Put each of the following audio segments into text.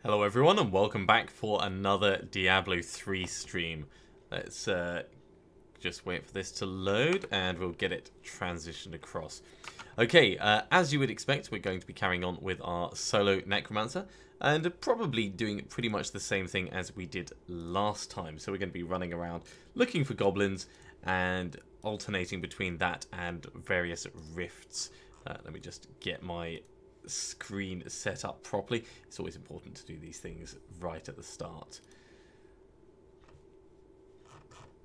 Hello everyone and welcome back for another Diablo 3 stream. Let's just wait for this to load and we'll get it transitioned across. Okay, as you would expect, we're going to be carrying on with our solo Necromancer and probably doing pretty much the same thing as we did last time. So we're going to be running around looking for goblins and alternating between that and various rifts. Let me just get my screen set up properly. It's always important to do these things right at the start.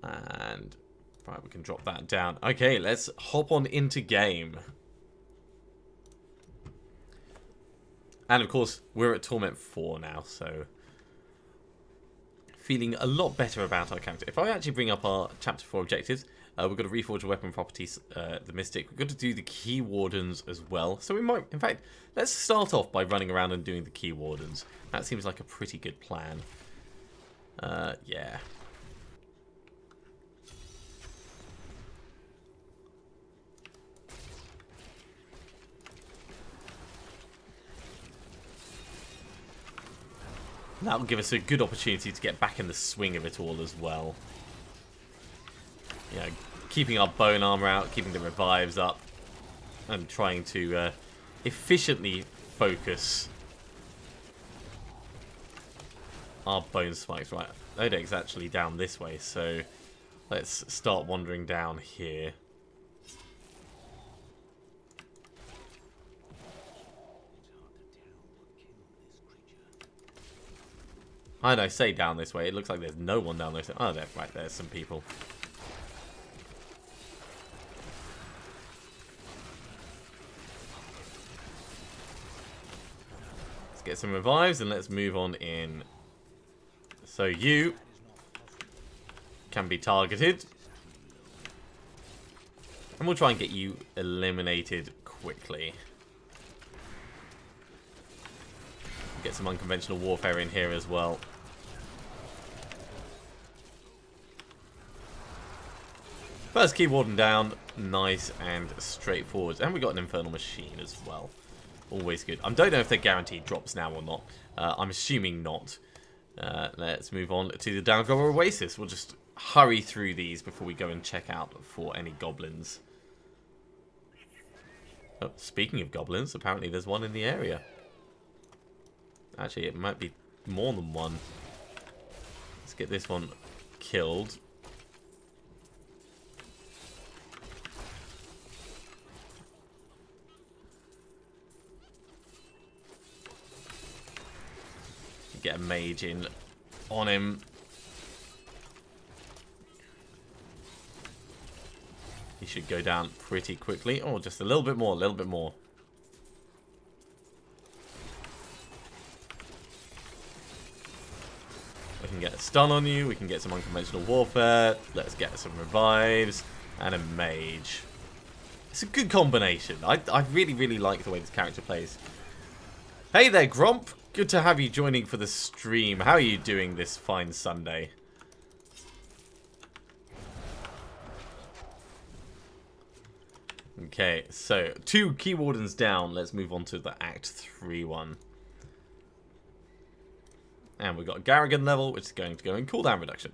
And right, we can drop that down. Okay, let's hop on into game. And of course, we're at Torment 4 now, so feeling a lot better about our character. If I actually bring up our Chapter 4 objectives, we've got to reforge a weapon properties, the Mystic. We've got to do the keywardens as well. So we might, in fact, let's start off by running around and doing the keywardens. That seems like a pretty good plan. Yeah. That'll give us a good opportunity to get back in the swing of it all as well. You know, keeping our bone armor out, keeping the revives up, and trying to efficiently focus our bone spikes. Right, Odek's actually down this way, so let's start wandering down here. I know, say down this way. It looks like there's no one down this way. Oh, there, right, there's some people. Let's get some revives and let's move on in. So you can be targeted. And we'll try and get you eliminated quickly. Get some unconventional warfare in here as well. First keywarden down, nice and straightforward. And we got an infernal machine as well. Always good. I don't know if they're guaranteed drops now or not. I'm assuming not. Let's move on to the Downgrubber Oasis. We'll just hurry through these before we go and check out for any goblins. Oh, speaking of goblins, apparently there's one in the area. Actually, it might be more than one. Let's get this one killed. Get a mage in on him. He should go down pretty quickly. Oh, just a little bit more, a little bit more. We can get a stun on you, we can get some unconventional warfare, let's get some revives, and a mage. It's a good combination. I really, really like the way this character plays. Hey there, Gromp! Good to have you joining for the stream. How are you doing this fine Sunday? Okay, so 2 keywardens down. Let's move on to the Act 3 one. And we've got a Garrigan level, which is going to go in cooldown reduction.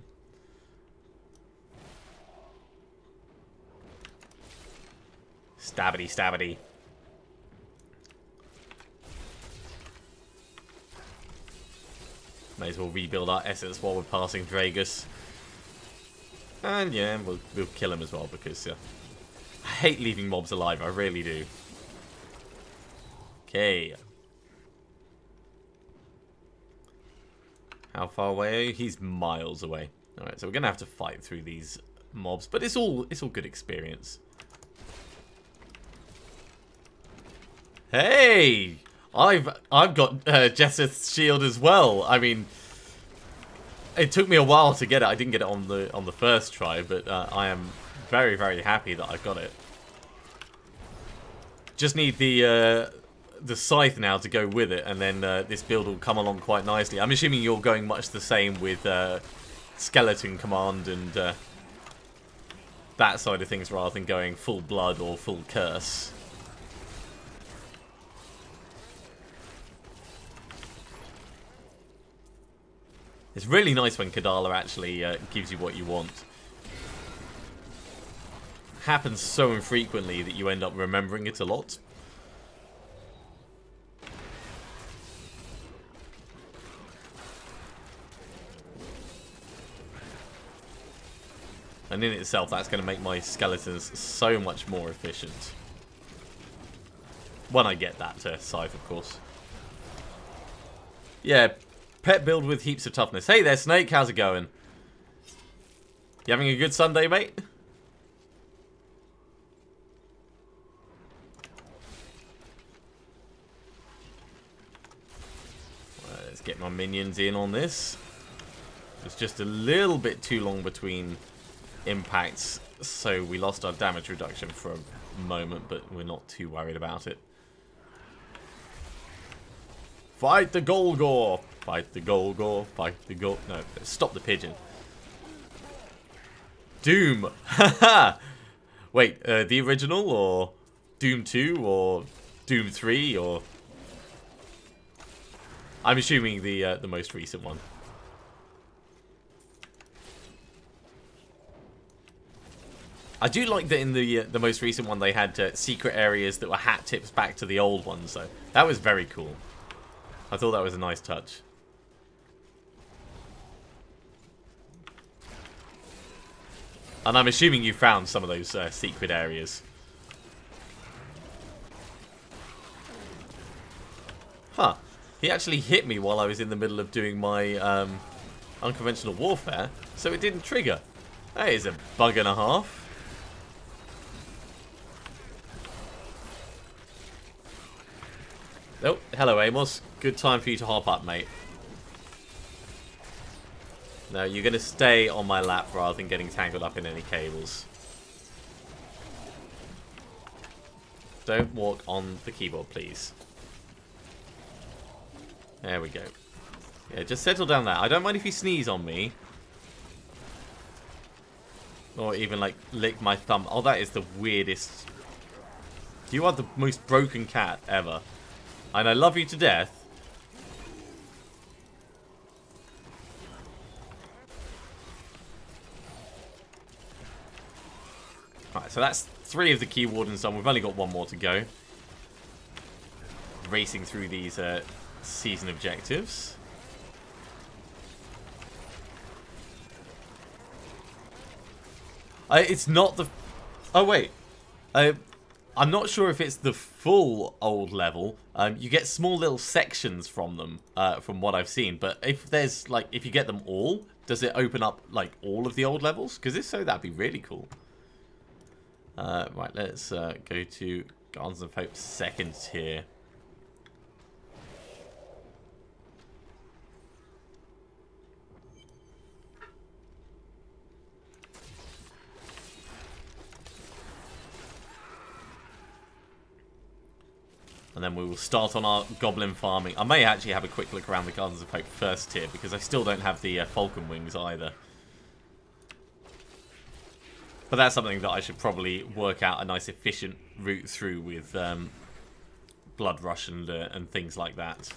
Stabbity, stabbity. May as well rebuild our essence while we're passing Dragus. And yeah, we'll kill him as well, because I hate leaving mobs alive, I really do. Okay. How far away are you? He's miles away. Alright, so we're gonna have to fight through these mobs, but it's all good experience. Hey! I've got Jesseth's shield as well. I mean, it took me a while to get it. I didn't get it on the first try, but I am very, very happy that I got it. Just need the scythe now to go with it, and then this build will come along quite nicely. I'm assuming you're going much the same with skeleton command and that side of things, rather than going full blood or full curse. It's really nice when Kadala actually gives you what you want. Happens so infrequently that you end up remembering it a lot. And in itself, that's going to make my skeletons so much more efficient. When I get that scythe, of course. Yeah, pet build with heaps of toughness. Hey there, Snake. How's it going? You having a good Sunday, mate? Let's get my minions in on this. It's just a little bit too long between impacts, so we lost our damage reduction for a moment, but we're not too worried about it. Fight the Golgor! Fight the Golgor! Fight the Gol... No, stop the pigeon. Doom! Haha! Wait, the original, or Doom 2, or Doom 3, or... I'm assuming the most recent one. I do like that in the most recent one they had secret areas that were hat tips back to the old ones, so that was very cool. I thought that was a nice touch. And I'm assuming you found some of those secret areas. Huh. He actually hit me while I was in the middle of doing my unconventional warfare, so it didn't trigger. That is a bug and a half. Oh, hello Amos. Good time for you to hop up, mate. No, you're going to stay on my lap rather than getting tangled up in any cables. Don't walk on the keyboard, please. There we go. Yeah, just settle down there. I don't mind if you sneeze on me. Or even, like, lick my thumb. Oh, that is the weirdest. You are the most broken cat ever. And I love you to death. Alright, so that's 3 of the key wardens done. We've only got 1 more to go. Racing through these season objectives. It's not the... Oh, wait. I'm not sure if it's the full old level. You get small little sections from them, from what I've seen. But if there's, like, if you get them all, does it open up, like, all of the old levels? Because if so, that'd be really cool. Right, let's go to Gardens of Hope second tier. And then we will start on our Goblin farming. I may actually have a quick look around the Gardens of Hope first tier, because I still don't have the Falcon Wings either. But that's something that I should probably work out a nice efficient route through with Blood Rush and things like that.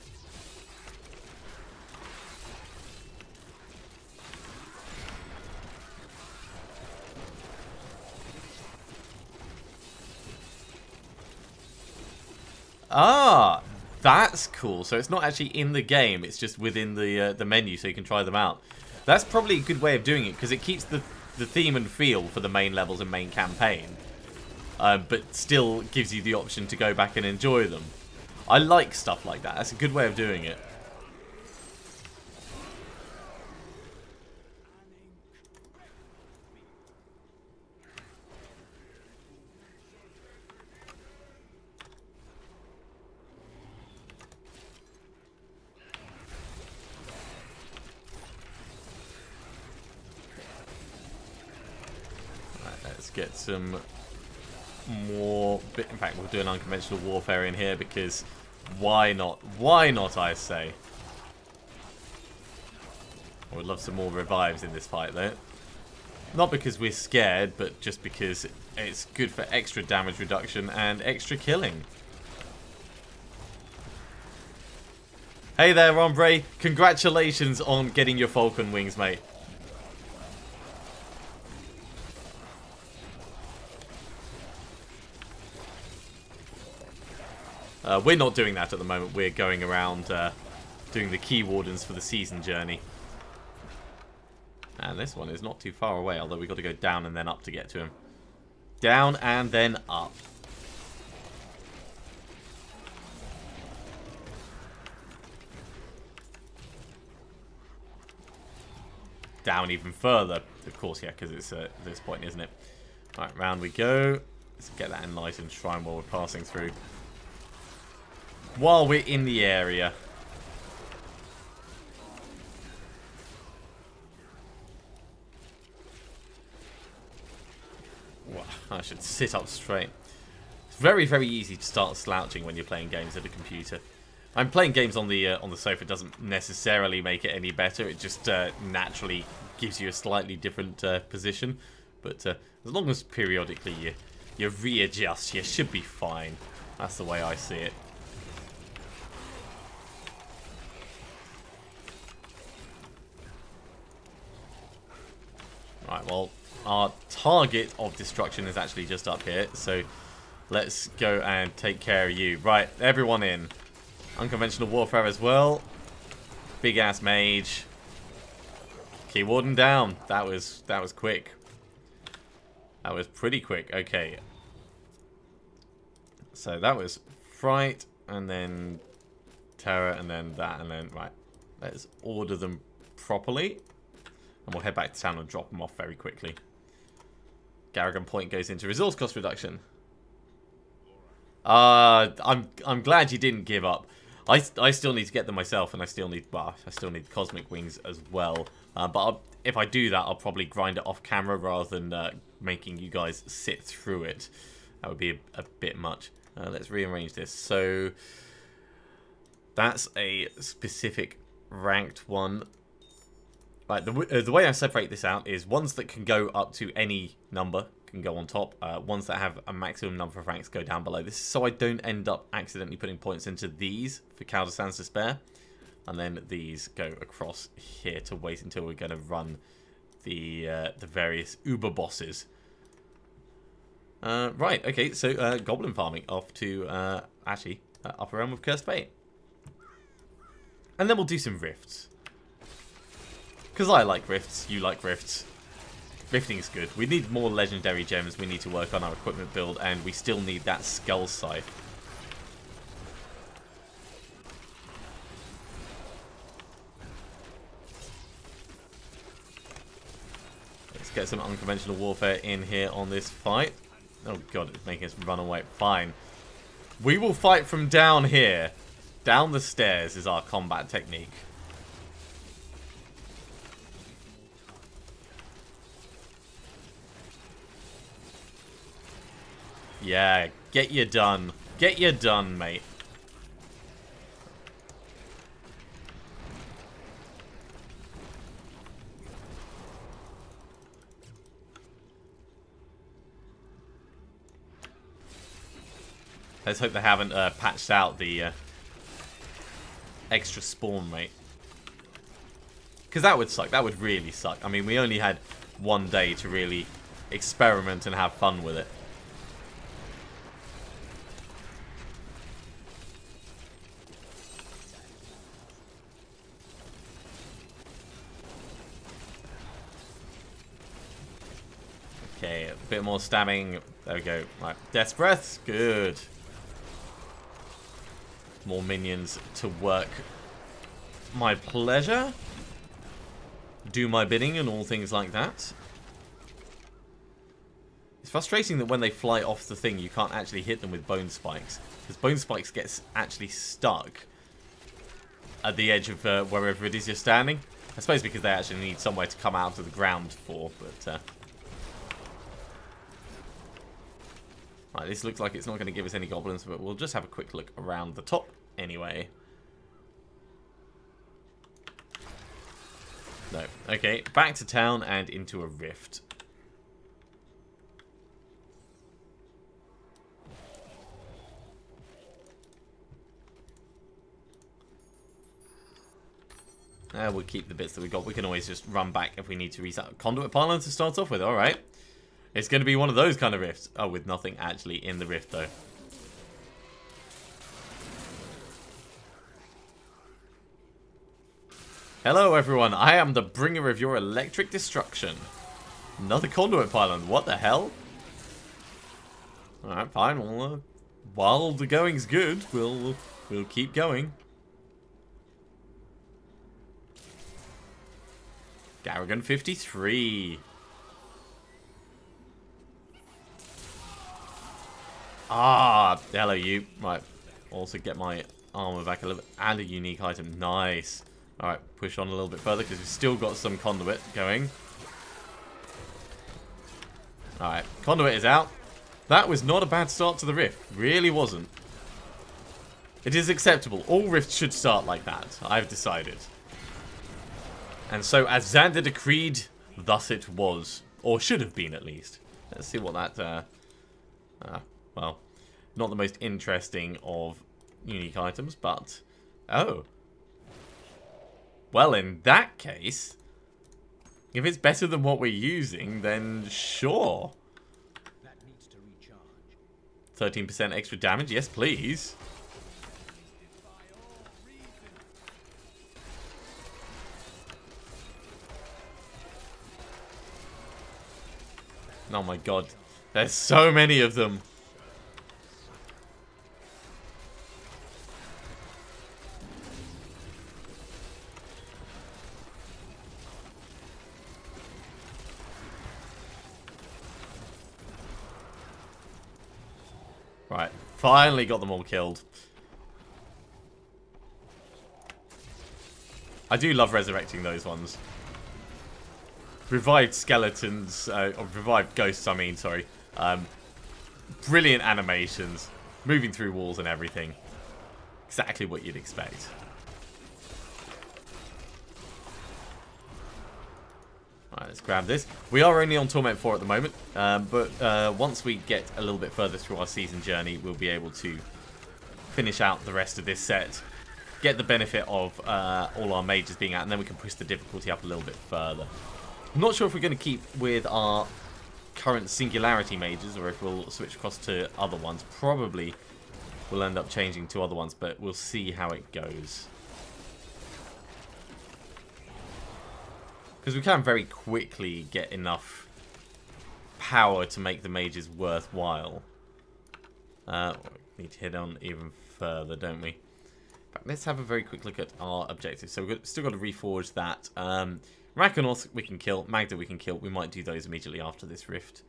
Ah, that's cool. So it's not actually in the game, it's just within the menu, so you can try them out. That's probably a good way of doing it, because it keeps the theme and feel for the main levels and main campaign, but still gives you the option to go back and enjoy them. I like stuff like that. That's a good way of doing it. Get some more bit. In fact, we'll do an unconventional warfare in here, because why not? Why not, I say. I would love some more revives in this fight, though. Not because we're scared, but just because it's good for extra damage reduction and extra killing. Hey there, Ombre. Congratulations on getting your falcon wings, mate. We're not doing that at the moment. We're going around doing the keywardens for the season journey. And this one is not too far away, although we've got to go down and then up to get to him. Down and then up. Down even further. Of course, yeah, because it's at this point, isn't it? Right, round we go. Let's get that enlightened shrine while we're passing through. While we're in the area. Well, I should sit up straight. It's very, very easy to start slouching when you're playing games at a computer. I'm playing games on the sofa doesn't necessarily make it any better. It just naturally gives you a slightly different position. But as long as periodically you readjust, you should be fine. That's the way I see it. Right, well, our target of destruction is actually just up here, so let's go and take care of you. Right, everyone in. Unconventional warfare as well. Big ass mage. Keywarden down. That was quick. That was pretty quick. Okay. So that was fright, and then terror, and then that, and then right. Let's order them properly. And we'll head back to town and drop them off very quickly. Garrigan Point goes into resource cost reduction. I'm glad you didn't give up. I still need to get them myself, and I still need cosmic wings as well. But if I do that, I'll probably grind it off camera rather than making you guys sit through it. That would be a bit much. Let's rearrange this. So that's a specific ranked one. Right, the way I separate this out is ones that can go up to any number can go on top. Ones that have a maximum number of ranks go down below. This is so I don't end up accidentally putting points into these for Caldestan's Despair. And then these go across here to wait until we're going to run the various Uber bosses. Right, okay, so Goblin farming off to Upper Realm of Cursed Fate. And then we'll do some rifts. Because I like rifts, you like rifts. Rifting's good. We need more legendary gems, we need to work on our equipment build, and we still need that skull scythe. Let's get some unconventional warfare in here on this fight. Oh god, it's making us run away. Fine. We will fight from down here. Down the stairs is our combat technique. Yeah, get you done. Get you done, mate. Let's hope they haven't patched out the extra spawn rate. Because that would suck. That would really suck. I mean, we only had one day to really experiment and have fun with it. Okay, a bit more stabbing. There we go. Right, Death's Breath. Good. More minions to work my pleasure. Do my bidding and all things like that. It's frustrating that when they fly off the thing, you can't actually hit them with bone spikes. Because bone spikes get actually stuck at the edge of wherever it is you're standing. I suppose because they actually need somewhere to come out of the ground for, but... Right, this looks like it's not going to give us any goblins, but we'll just have a quick look around the top anyway. No. Okay, back to town and into a rift. We'll keep the bits that we got. We can always just run back if we need to reset. Conduit pylon to start off with. Alright. It's going to be one of those kind of rifts. Oh, with nothing actually in the rift, though. Hello, everyone. I am the bringer of your electric destruction. Another conduit pylon. What the hell? Alright, fine. Well, while the going's good, we'll keep going. Garrigan 53. Ah, hello you. Right, also get my armor back a little bit and a unique item. Nice. Alright, push on a little bit further because we've still got some conduit going. Alright, conduit is out. That was not a bad start to the rift. Really wasn't. It is acceptable. All rifts should start like that. I've decided. And so, as Xander decreed, thus it was. Or should have been, at least. Let's see what that... well, not the most interesting of unique items, but... Oh. Well, in that case, if it's better than what we're using, then sure. 13% extra damage, yes please. Oh my god, there's so many of them. Right, finally got them all killed. I do love resurrecting those ones. Revived skeletons, or revived ghosts, I mean, sorry. Brilliant animations, moving through walls and everything. Exactly what you'd expect. Alright, let's grab this. We are only on Torment 4 at the moment, but once we get a little bit further through our season journey, we'll be able to finish out the rest of this set, get the benefit of all our mages being out, and then we can push the difficulty up a little bit further. I'm not sure if we're going to keep with our current Singularity mages, or if we'll switch across to other ones. Probably we'll end up changing to other ones, but we'll see how it goes. Because we can very quickly get enough power to make the mages worthwhile. We need to hit on even further, don't we? In fact, let's have a very quick look at our objectives. So we've still got to reforge that. Rakonorth we can kill, Magda we can kill. We might do those immediately after this rift.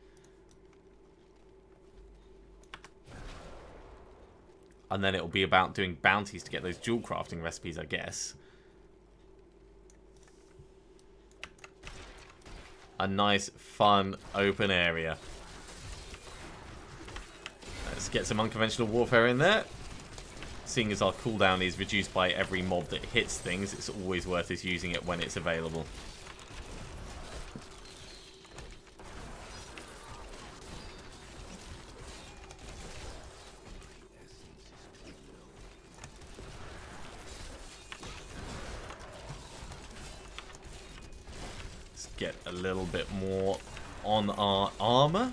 And then it'll be about doing bounties to get those dual crafting recipes, I guess. A nice, fun, open area. Let's get some unconventional warfare in there. Seeing as our cooldown is reduced by every mob that hits things, it's always worth us using it when it's available. Get a little bit more on our armor.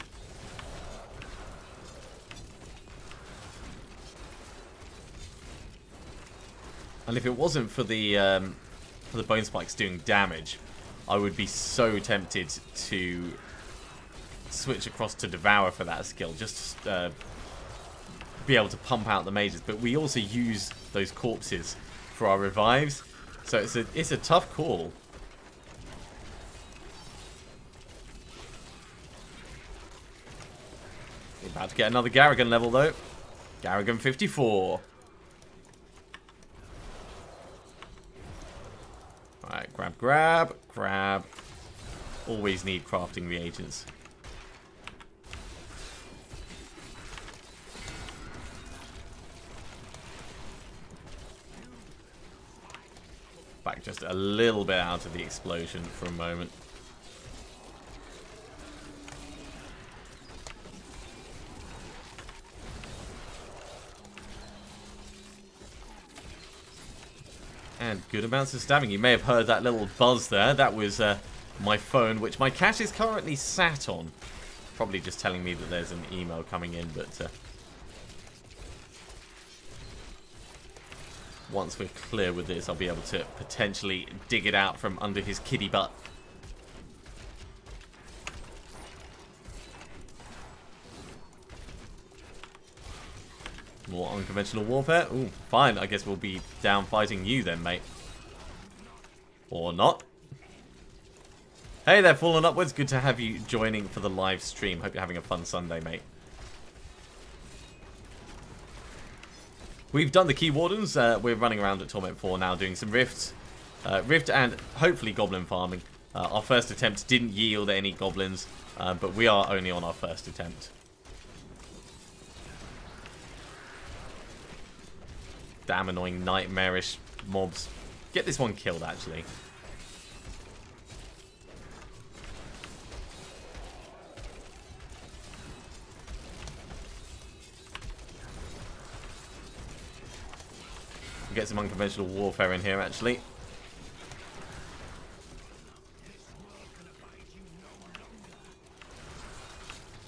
And if it wasn't for the bone spikes doing damage, I would be so tempted to switch across to Devour for that skill, just to be able to pump out the mages. But we also use those corpses for our revives, so it's a tough call. About to get another Garrigan level, though. Garrigan 54. Alright, grab. Always need crafting reagents. Back just a little bit out of the explosion for a moment. And good amounts of stabbing. You may have heard that little buzz there. That was my phone, which my cache is currently sat on. Probably just telling me that there's an email coming in, but once we're clear with this, I'll be able to potentially dig it out from under his kiddie butt. More unconventional warfare. Ooh, fine. I guess we'll be down fighting you then, mate. Or not. Hey there, Fallen Upwards. Good to have you joining for the live stream. Hope you're having a fun Sunday, mate. We've done the keywardens. We're running around at Torment 4 now doing some rifts. Rift and hopefully goblin farming. Our first attempt didn't yield any goblins, but we are only on our first attempt. Damn annoying, nightmarish mobs. Get this one killed, actually. Get some unconventional warfare in here, actually.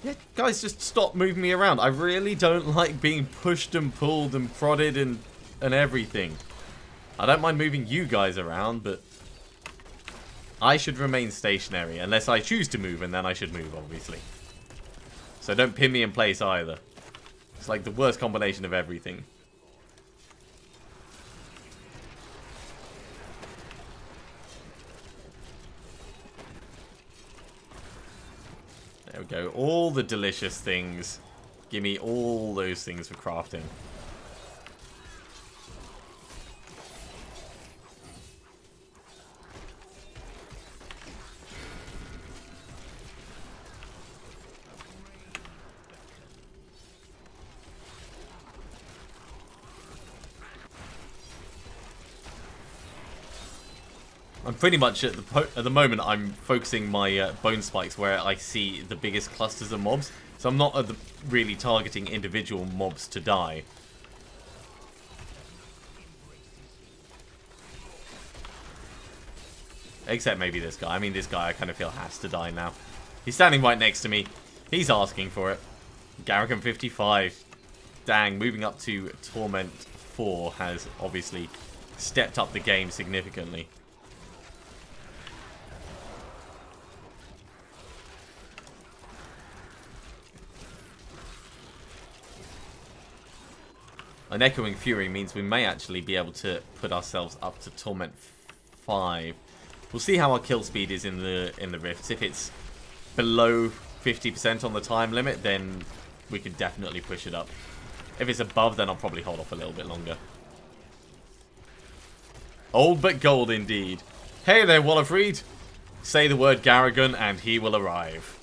Yeah, guys, just stop moving me around. I really don't like being pushed and pulled and prodded and everything. I don't mind moving you guys around, but I should remain stationary unless I choose to move, and then I should move, obviously. So don't pin me in place either. It's like the worst combination of everything. There we go. All the delicious things. Give me all those things for crafting. I'm pretty much at the moment I'm focusing my bone spikes where I see the biggest clusters of mobs, so I'm not really targeting individual mobs to die. Except maybe this guy. I mean, this guy I kind of feel has to die now. He's standing right next to me. He's asking for it. Garrigan 55. Dang, moving up to Torment 4 has obviously stepped up the game significantly. An Echoing Fury means we may actually be able to put ourselves up to Torment 5. We'll see how our kill speed is in the rifts. If it's below 50% on the time limit, then we could definitely push it up. If it's above, then I'll probably hold off a little bit longer. Old but gold indeed. Hey there, Wallafried. Say the word Garrigan and he will arrive.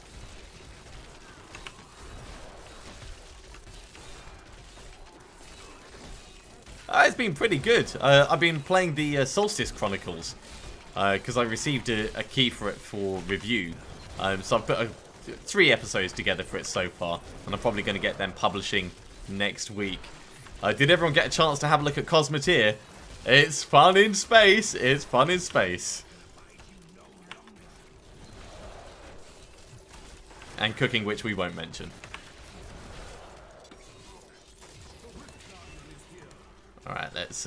It's been pretty good. I've been playing the Solstice Chronicles because I received a key for it for review. So I've put 3 episodes together for it so far, and I'm probably going to get them publishing next week. Did everyone get a chance to have a look at Cosmeteer? It's fun in space. It's fun in space. And cooking, which we won't mention. Alright, let's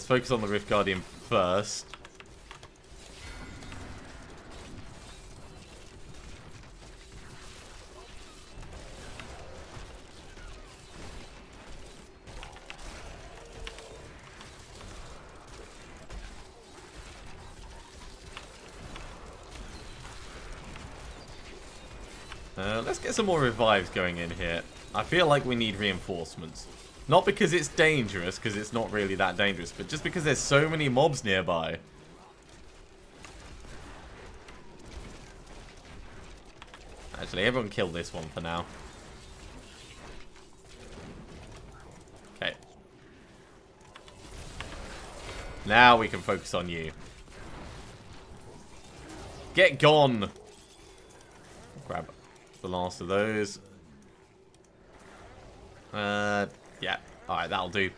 focus on the Rift Guardian first. Let's get some more revives going in here. I feel like we need reinforcements. Not because it's dangerous, because it's not really that dangerous, but just because there's so many mobs nearby. Actually, everyone kill this one for now. Okay. Now we can focus on you. Get gone! Grab the last of those. Yeah, alright, that'll do.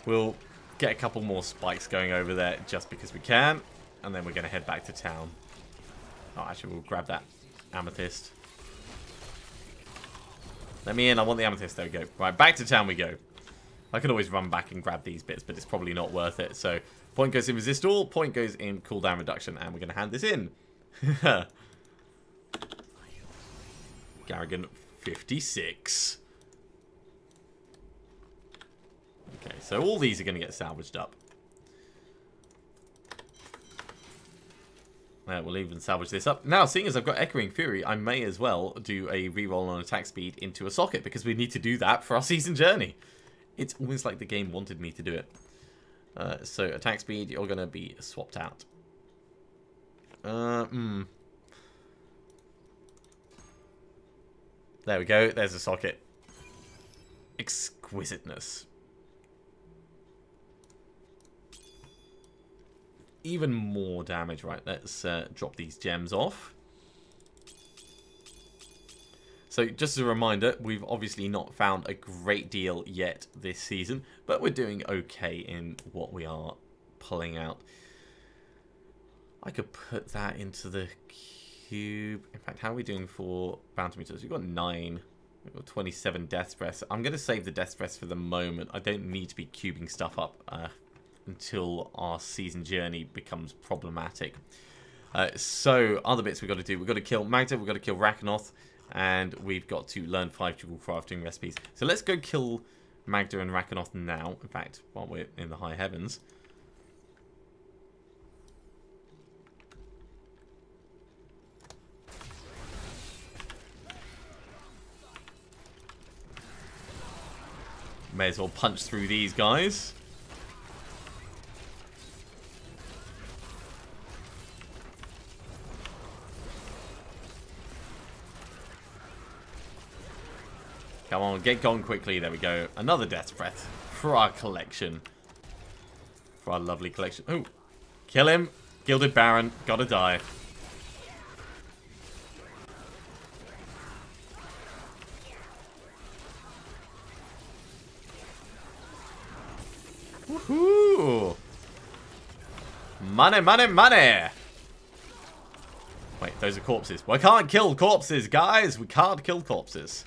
We'll get a couple more spikes going over there just because we can. And then we're going to head back to town. Oh, actually, we'll grab that amethyst. Let me in. I want the amethyst. There we go. Right, back to town we go. I could always run back and grab these bits, but it's probably not worth it. So, point goes in resist all, point goes in cooldown reduction, and we're going to hand this in. Garrigan 56. Okay, so all these are going to get salvaged up. We'll even salvage this up. Now, seeing as I've got Echoing Fury, I may as well do a reroll on attack speed into a socket, because we need to do that for our season journey. It's almost like the game wanted me to do it. So, attack speed, you're going to be swapped out. There we go. There's a socket. Exquisiteness. Even more damage. Right, let's drop these gems off. So, just as a reminder, we've obviously not found a great deal yet this season, but we're doing okay in what we are pulling out. I could put that into the cube. In fact, how are we doing for bounty meters? We've got 9. We've got 27 death breaths. I'm going to save the death breaths for the moment. I don't need to be cubing stuff up until our season journey becomes problematic. So, other bits we've got to do. We've got to kill Magda, we've got to kill Rakanoth, and we've got to learn 5 jewel crafting recipes. So let's go kill Magda and Rakanoth now. In fact, while we're in the high heavens. May as well punch through these guys. Come on, get gone quickly. There we go. Another death breath for our collection. For our lovely collection. Oh, kill him. Gilded Baron. Gotta die. Woohoo! Money, money, money! Wait, those are corpses. We can't kill corpses, guys! We can't kill corpses.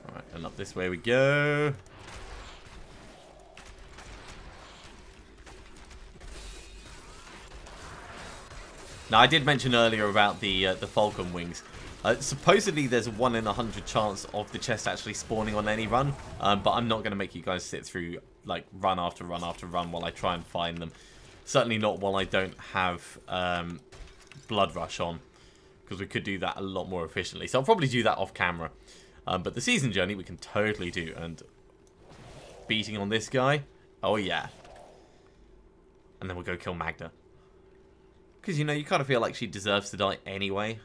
Alright, and up this way we go. Now, I did mention earlier about the falcon wings. Supposedly, there's a 1 in 100 chance of the chest actually spawning on any run, but I'm not going to make you guys sit through like run after run after run while I try and find them. Certainly not while I don't have Blood Rush on, because we could do that a lot more efficiently. So I'll probably do that off camera. But the season journey we can totally do, and beating on this guy, oh yeah. And then we'll go kill Magda. Because, you know, you kind of feel like she deserves to die anyway.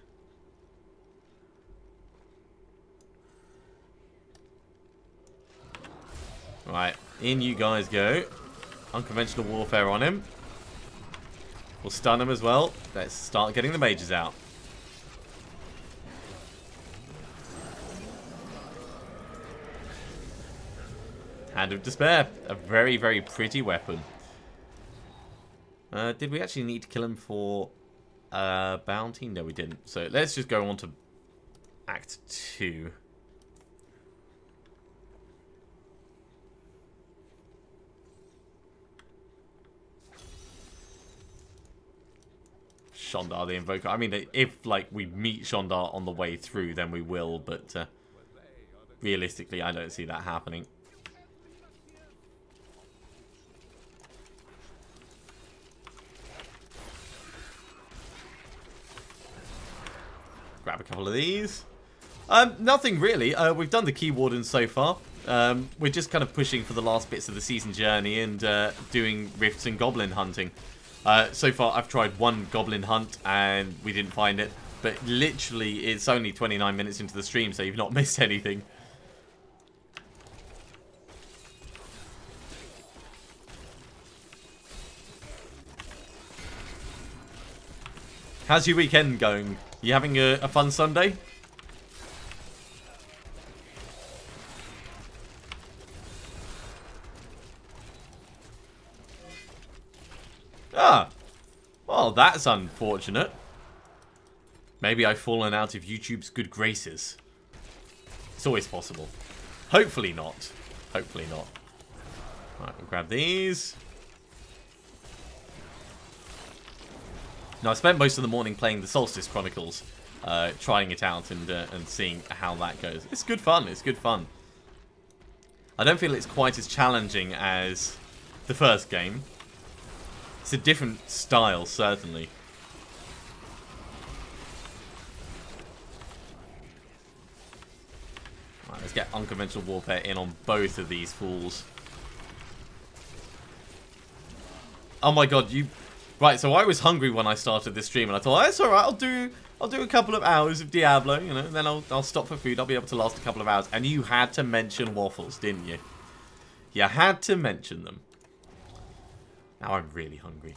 Right, in you guys go. Unconventional warfare on him. We'll stun him as well. Let's start getting the mages out. Hand of Despair. A very, very pretty weapon. Did we actually need to kill him for bounty? No, we didn't. So let's just go on to Act 2. Shondar the Invoker. I mean, if like we meet Shondar on the way through, then we will. But realistically, I don't see that happening. Grab a couple of these. Nothing really. We've done the keywardens so far. We're just kind of pushing for the last bits of the season journey and doing rifts and goblin hunting. So far, I've tried one goblin hunt and we didn't find it. But literally, it's only 29 minutes into the stream, so you've not missed anything. How's your weekend going? You having a fun Sunday? Ah, well, that's unfortunate. Maybe I've fallen out of YouTube's good graces. It's always possible. Hopefully not. Hopefully not. Alright, we'll grab these. Now, I spent most of the morning playing the Solstice Chronicles, trying it out and seeing how that goes. It's good fun. It's good fun. I don't feel it's quite as challenging as the first game. It's a different style, certainly. Right, let's get unconventional warfare in on both of these fools. Oh my god, you... Right, so I was hungry when I started this stream, and I thought, oh, it's alright, I'll do a couple of hours of Diablo, you know, and then I'll stop for food. I'll be able to last a couple of hours. And you had to mention waffles, didn't you? You had to mention them. Now I'm really hungry.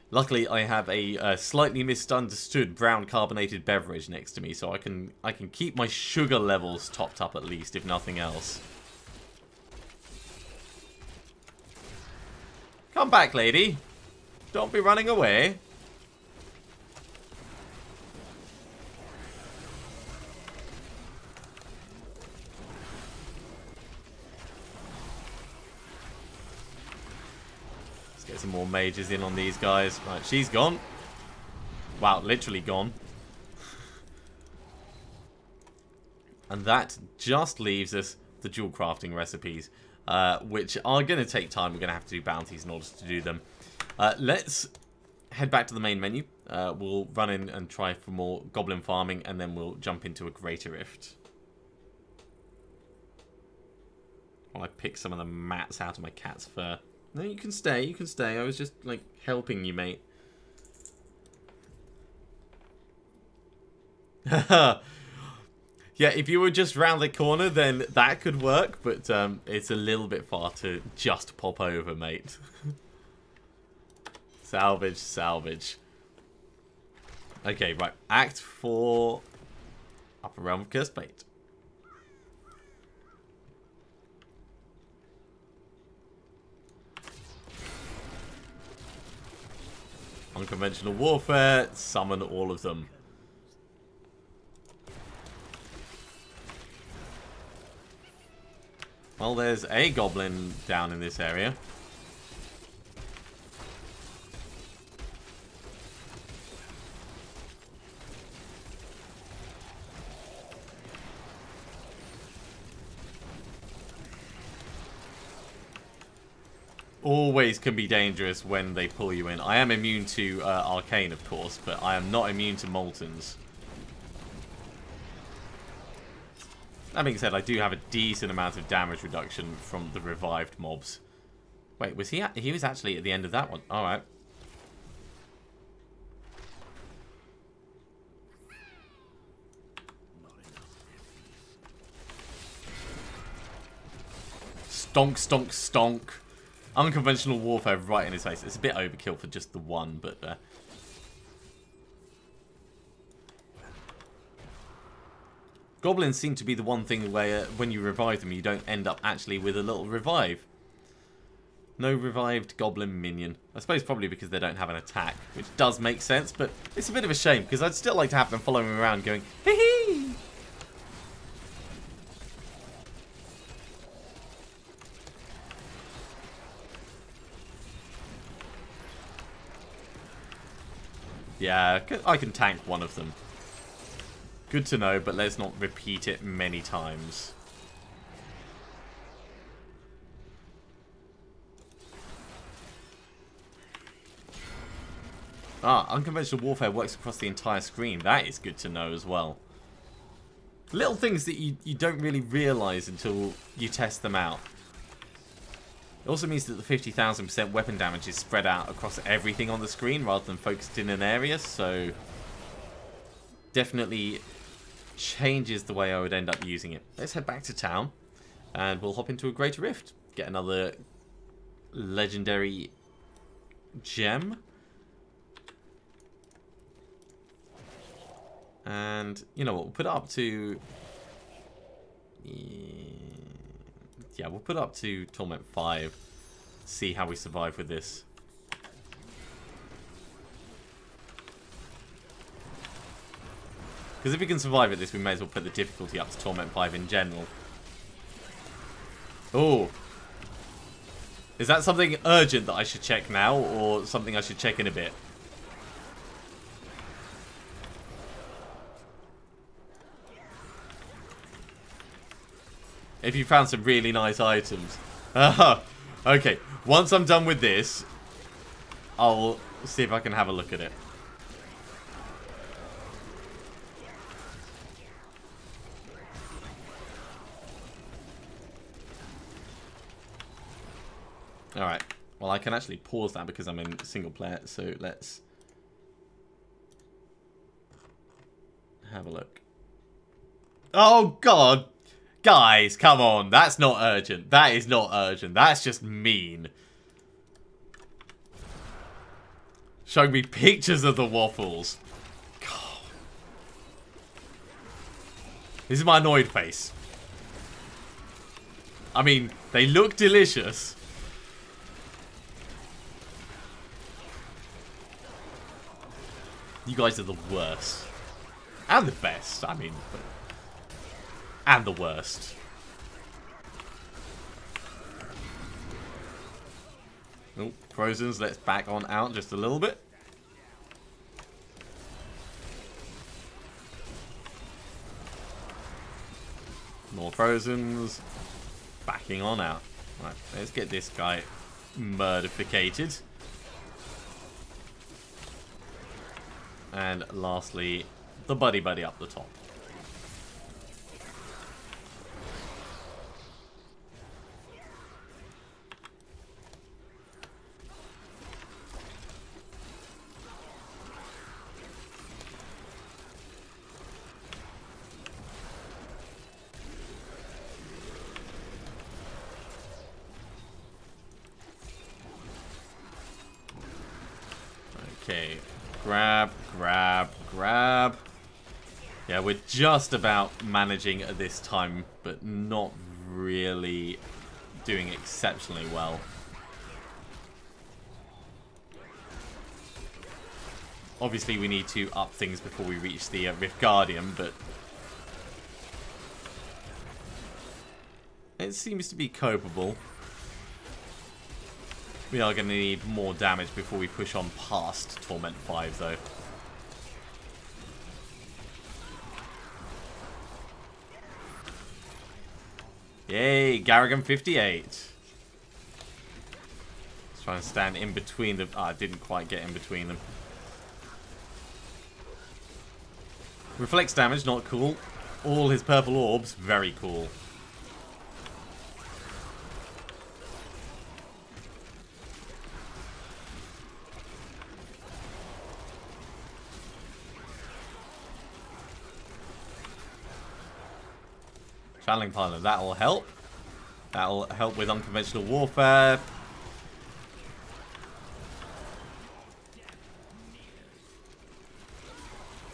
Luckily, I have a slightly misunderstood brown carbonated beverage next to me, so I can keep my sugar levels topped up at least, if nothing else. Come back, lady. Don't be running away. Let's get some more mages in on these guys. Right, she's gone. Wow, literally gone. And that just leaves us the dual crafting recipes, which are going to take time. We're going to have to do bounties in order to do them. Let's head back to the main menu. We'll run in and try for more goblin farming, and then we'll jump into a greater rift. While I pick some of the mats out of my cat's fur. No, you can stay, you can stay. I was just, like, helping you, mate. Yeah, if you were just round the corner, then that could work, but it's a little bit far to just pop over, mate. Salvage, salvage. Okay, right. Act 4. Upper Realm of Cursed Fate. Unconventional warfare. Summon all of them. Well, there's a goblin down in this area. Always can be dangerous when they pull you in. I am immune to Arcane, of course, but I am not immune to Moltens. That being said, I do have a decent amount of damage reduction from the revived mobs. Wait, was he was actually at the end of that one. Alright. Stonk, stonk, stonk. Unconventional warfare right in his face. It's a bit overkill for just the one, but... Goblins seem to be the one thing where when you revive them, you don't end up actually with a little revive. No revived goblin minion. I suppose probably because they don't have an attack, which does make sense, but it's a bit of a shame, because I'd still like to have them following me around going, hee hee! Yeah, I can tank one of them. Good to know, but let's not repeat it many times. Ah, unconventional warfare works across the entire screen. That is good to know as well. Little things that you don't really realise until you test them out. It also means that the 50,000% weapon damage is spread out across everything on the screen rather than focused in an area, so definitely changes the way I would end up using it. Let's head back to town and we'll hop into a Greater Rift. Get another legendary gem. And, you know what, we'll put it up to... Yeah, we'll put it up to Torment 5. See how we survive with this. Because if we can survive at this, we may as well put the difficulty up to Torment 5 in general. Oh. Is that something urgent that I should check now, or something I should check in a bit? If you found some really nice items. Okay, once I'm done with this, I'll see if I can have a look at it. Alright, well I can actually pause that because I'm in single player, so let's have a look. Oh god! Guys, come on. That's not urgent. That is not urgent. That's just mean. Showing me pictures of the waffles. God. This is my annoyed face. I mean, they look delicious. You guys are the worst. And the best, I mean... And the worst. Oh, Frozens, let's back on out just a little bit. More Frozens. Backing on out. Right, let's get this guy murdificated. And lastly, the buddy up the top. Okay, grab. Yeah, we're just about managing at this time, but not really doing exceptionally well. Obviously, we need to up things before we reach the Rift Guardian, but it seems to be copable. We are going to need more damage before we push on past Torment 5, though. Yay, Garrigan 58. Let's try and stand in between them. Ah, I didn't quite get in between them. Reflects damage, not cool. All his purple orbs, very cool. Channeling Partner, that'll help. That'll help with unconventional warfare.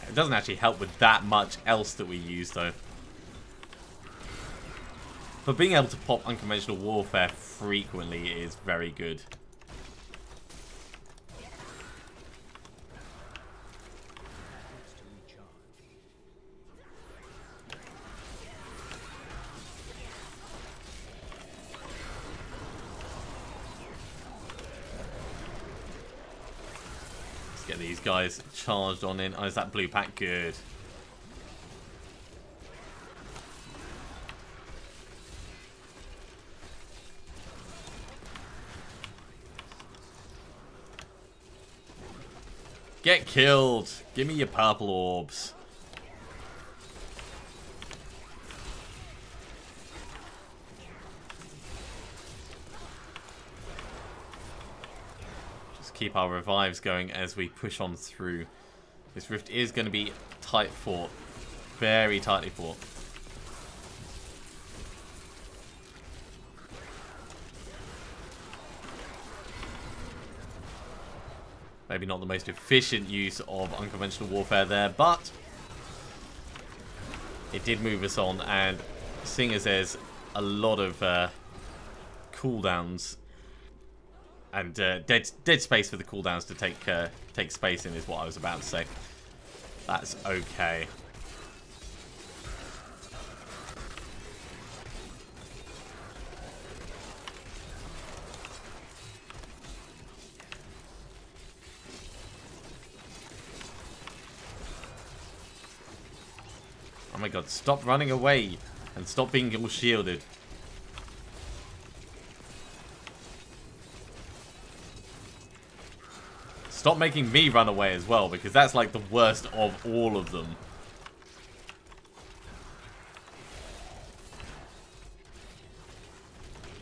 It doesn't actually help with that much else that we use, though. But being able to pop unconventional warfare frequently is very good. Get these guys charged on in. Oh, is that blue pack? Good. Get killed. Give me your purple orbs. Keep our revives going as we push on through. This rift is going to be tight fought. Very tightly fought. Maybe not the most efficient use of unconventional warfare there, but it did move us on, and seeing as there's a lot of cooldowns and dead space for the cooldowns to take space in is what I was about to say. That's okay. Oh my god, stop running away and stop being all shielded. Stop making me run away as well, because that's like the worst of all of them.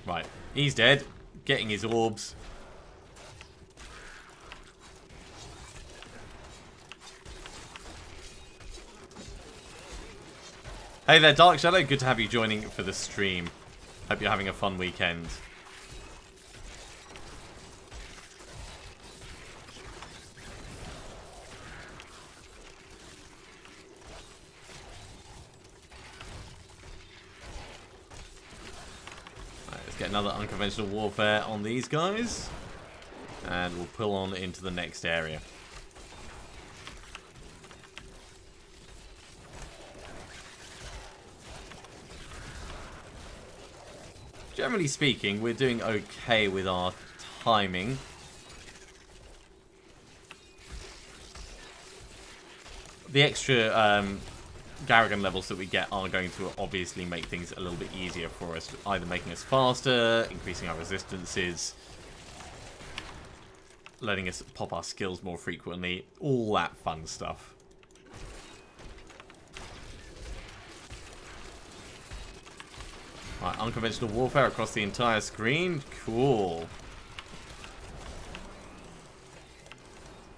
Right, he's dead. Getting his orbs. Hey there, Dark Shadow. Good to have you joining for the stream. Hope you're having a fun weekend. Right, let's get another unconventional warfare on these guys. And we'll pull on into the next area. Generally speaking, we're doing okay with our timing. The extra Garrigan levels that we get are going to obviously make things a little bit easier for us, either making us faster, increasing our resistances, letting us pop our skills more frequently, all that fun stuff. Right, unconventional warfare across the entire screen. Cool.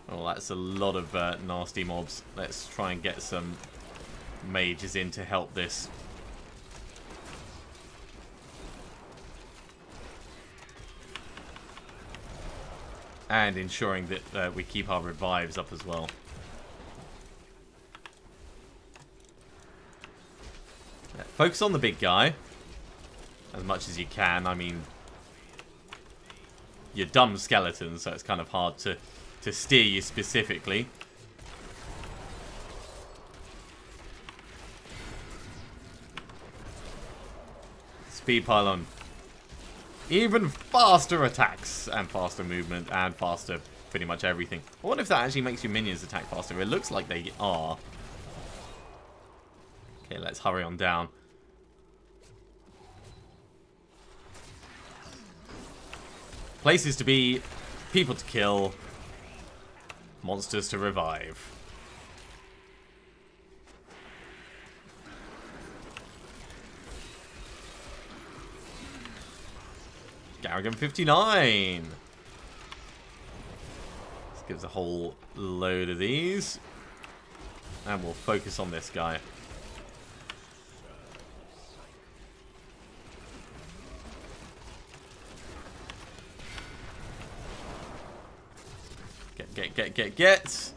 Oh, that's a lot of nasty mobs. Let's try and get some mages in to help this. And ensuring that we keep our revives up as well. Yeah, focus on the big guy. As much as you can. I mean, you're dumb skeletons, so it's kind of hard to steer you specifically. Speed pylon. Even faster attacks and faster movement and faster pretty much everything. I wonder if that actually makes your minions attack faster. It looks like they are. Okay, let's hurry on down. Places to be, people to kill, monsters to revive. Garrigan 59. Let's give us a whole load of these. And we'll focus on this guy. Get.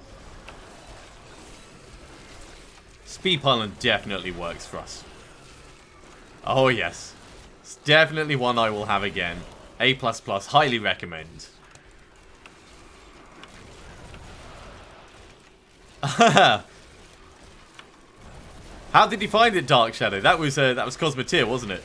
Speed pylon definitely works for us. Oh yes. It's definitely one I will have again. A++, highly recommend. How did you find it, Dark Shadow? That was Cosmeteer, wasn't it?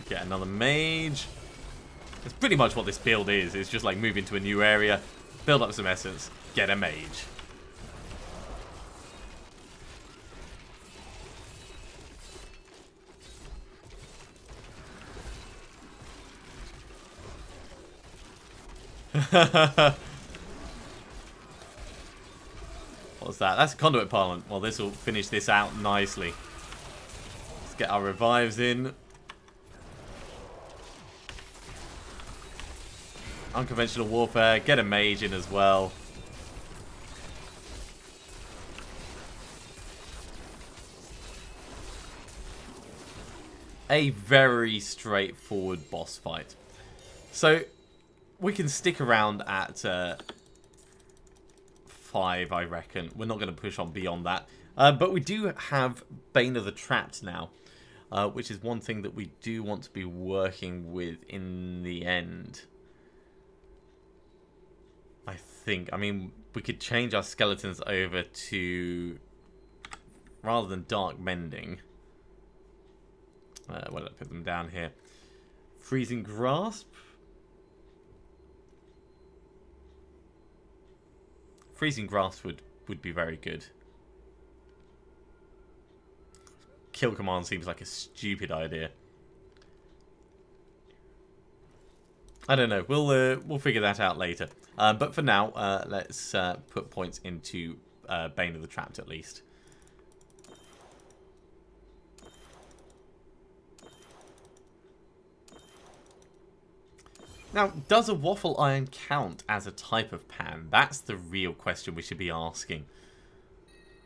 Get another mage. That's pretty much what this build is. It's just like move into a new area, build up some essence, get a mage. What's that? That's a conduit pylon. Well, this will finish this out nicely. Let's get our revives in. Unconventional warfare. Get a mage in as well. a very straightforward boss fight. So we can stick around at 5, I reckon. We're not going to push on beyond that. But we do have Bane of the Trapped now, which is one thing that we do want to be working with in the end. I think. I mean, we could change our skeletons over to, rather than Dark Mending. Where did I put them down here? Freezing Grasp. Freezing Grasp would be very good. Kill command seems like a stupid idea. I don't know. We'll figure that out later. But for now, let's put points into Bane of the Trapped at least. Now, does a waffle iron count as a type of pan? That's the real question we should be asking.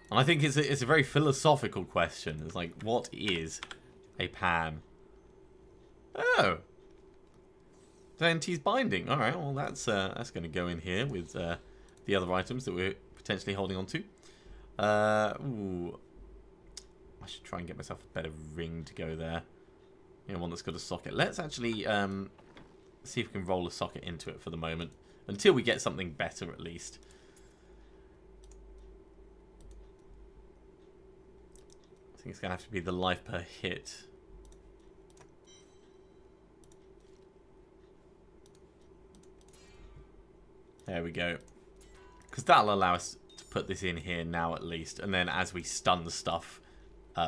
And I think it's a very philosophical question. It's like, what is a pan? Oh. Venti's binding. Alright, well that's going to go in here with the other items that we're potentially holding on to. Ooh. I should try and get myself a better ring to go there. You know, one that's got a socket. Let's actually see if we can roll a socket into it for the moment. Until we get something better, at least. I think it's going to have to be the life per hit. There we go. Because that'll allow us to put this in here now at least. And then as we stun the stuff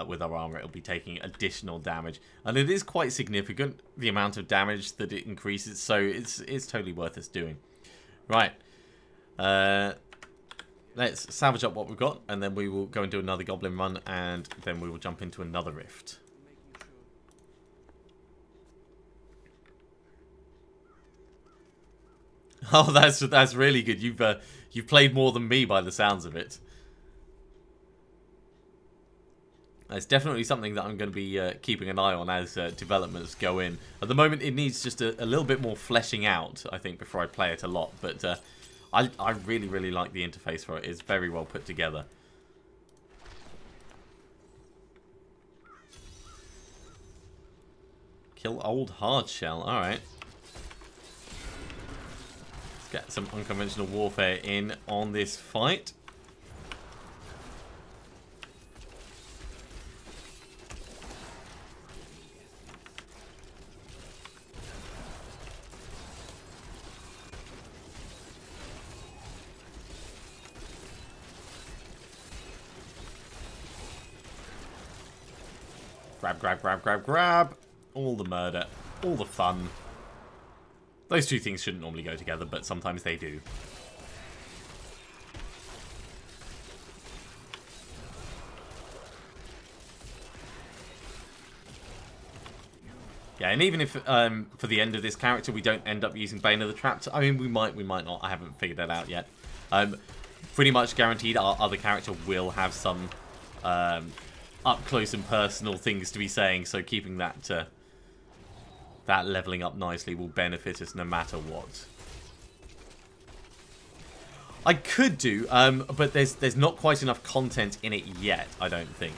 with our armor, it'll be taking additional damage. And it is quite significant, the amount of damage that it increases. So it's totally worth us doing. Right. Let's salvage up what we've got. And then we will go and do another Goblin run. And then we will jump into another rift. Oh, that's really good. You've played more than me by the sounds of it. It's definitely something that I'm going to be keeping an eye on as developments go in. At the moment, it needs just a little bit more fleshing out, I think, before I play it a lot. But I really, really like the interface for it. It's very well put together. Kill old hardshell. All right. Get some unconventional warfare in on this fight. Grab, grab, grab, grab, grab. All the murder, all the fun. Those two things shouldn't normally go together, but sometimes they do. Yeah, and even if for the end of this character we don't end up using Bane of the Trapped, I mean, we might not. I haven't figured that out yet. Pretty much guaranteed our other character will have some up close and personal things to be saying, so keeping that that leveling up nicely will benefit us no matter what. I could do, but there's not quite enough content in it yet, I don't think.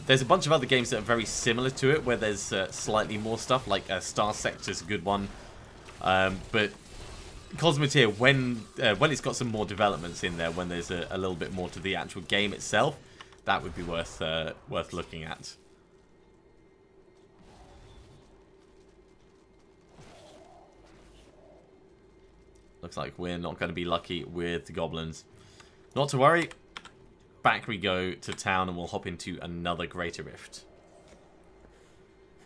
There's a bunch of other games that are very similar to it, where there's slightly more stuff, like Star Sector's a good one. But Cosmoteer, when it's got some more developments in there, when there's a little bit more to the actual game itself, that would be worth looking at. Looks like we're not going to be lucky with the Goblins. Not to worry. Back we go to town and we'll hop into another Greater Rift.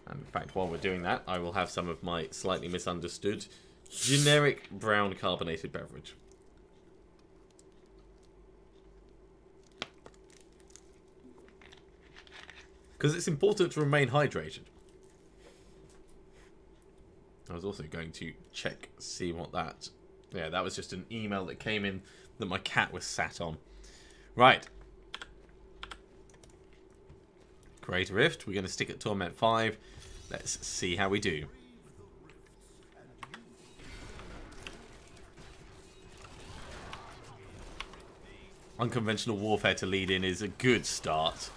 And in fact, while we're doing that, I will have some of my slightly misunderstood generic brown carbonated beverage. Because it's important to remain hydrated. I was also going to check, see what that... Yeah, that was just an email that came in that my cat was sat on. Right. Great Rift. We're going to stick at Torment 5. Let's see how we do. Unconventional Warfare to lead in is a good start.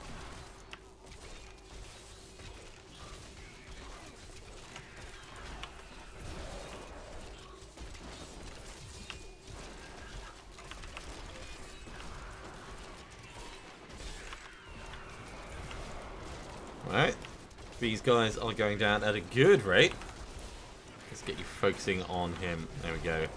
Alright, these guys are going down at a good rate. Let's get you focusing on him. There we go.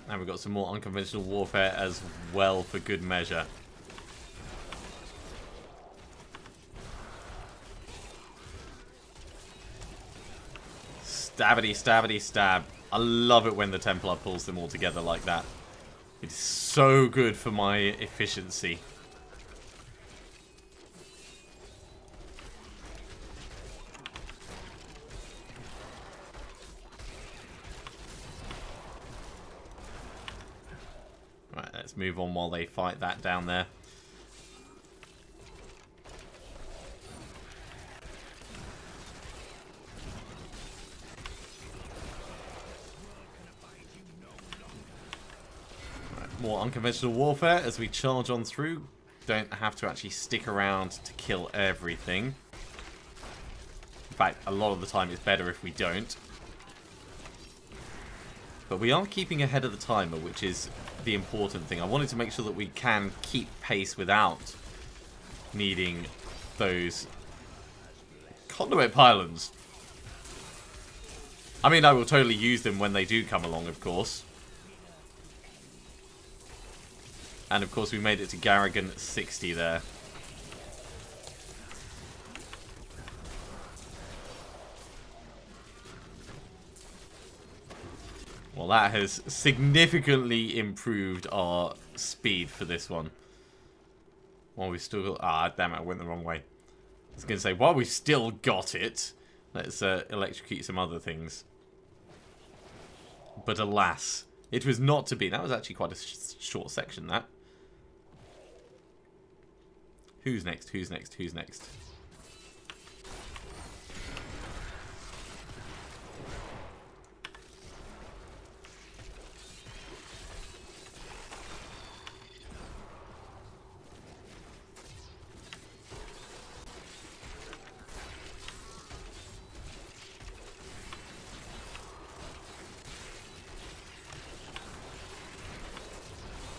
And we've got some more unconventional warfare as well for good measure. Stabbity, stabbity, stab. I love it when the Templar pulls them all together like that. It's so good for my efficiency. Right, let's move on while they fight that down there. More unconventional warfare as we charge on through. Don't have to actually stick around to kill everything. In fact, a lot of the time it's better if we don't. But we are keeping ahead of the timer, which is the important thing. I wanted to make sure that we can keep pace without needing those conduit pylons. I mean, I will totally use them when they do come along, of course. And of course we made it to Garrigan 60 there. Well, that has significantly improved our speed for this one. While we still... Ah, damn it, I went the wrong way. I was going to say, while we've still got it, let's electrocute some other things. But alas, it was not to be. That was actually quite a short section, that. Who's next? Who's next? Who's next?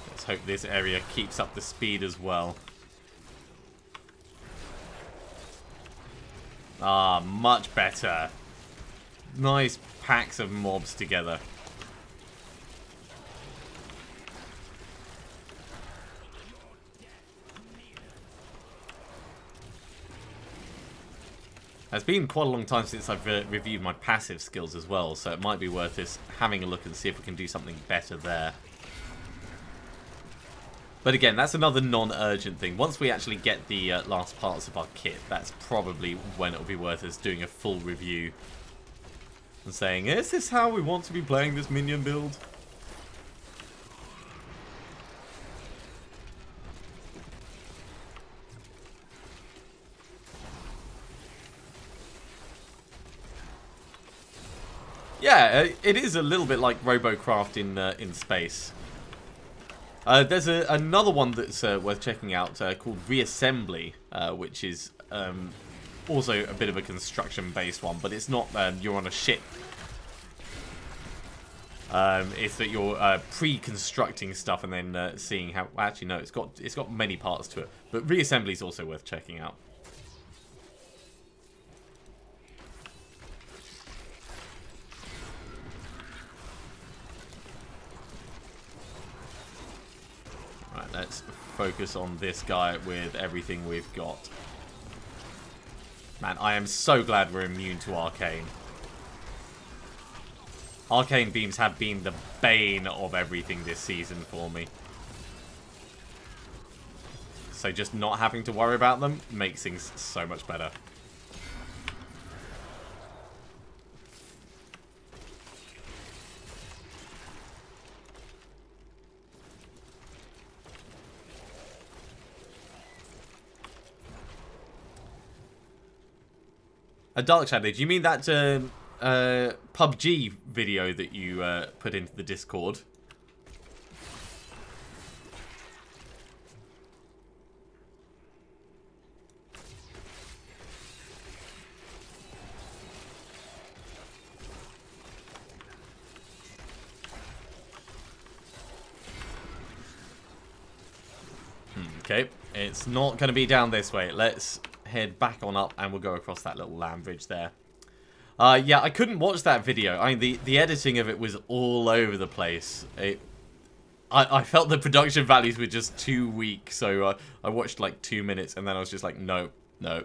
Let's hope this area keeps up the speed as well. Ah, much better. Nice packs of mobs together. It's been quite a long time since I've reviewed my passive skills as well, so it might be worth us having a look and see if we can do something better there. But again, that's another non-urgent thing. Once we actually get the last parts of our kit, that's probably when it'll be worth us doing a full review and saying, is this how we want to be playing this minion build? Yeah, it is a little bit like Robocraft in space. There's another one that's worth checking out called Reassembly, which is also a bit of a construction-based one, but it's not you're on a ship. It's that you're pre-constructing stuff and then seeing how... Actually, no, it's got many parts to it, but Reassembly is also worth checking out. Let's focus on this guy with everything we've got. Man, I am so glad we're immune to Arcane. Arcane beams have been the bane of everything this season for me. So just not having to worry about them makes things so much better. A Dark Shadow. Do you mean that PUBG video that you put into the Discord? Okay, it's not going to be down this way. Let's head back on up and we'll go across that little land bridge there. Yeah, I couldn't watch that video. I mean, the editing of it was all over the place. I felt the production values were just too weak, so I watched like 2 minutes and then I was just like, no, no.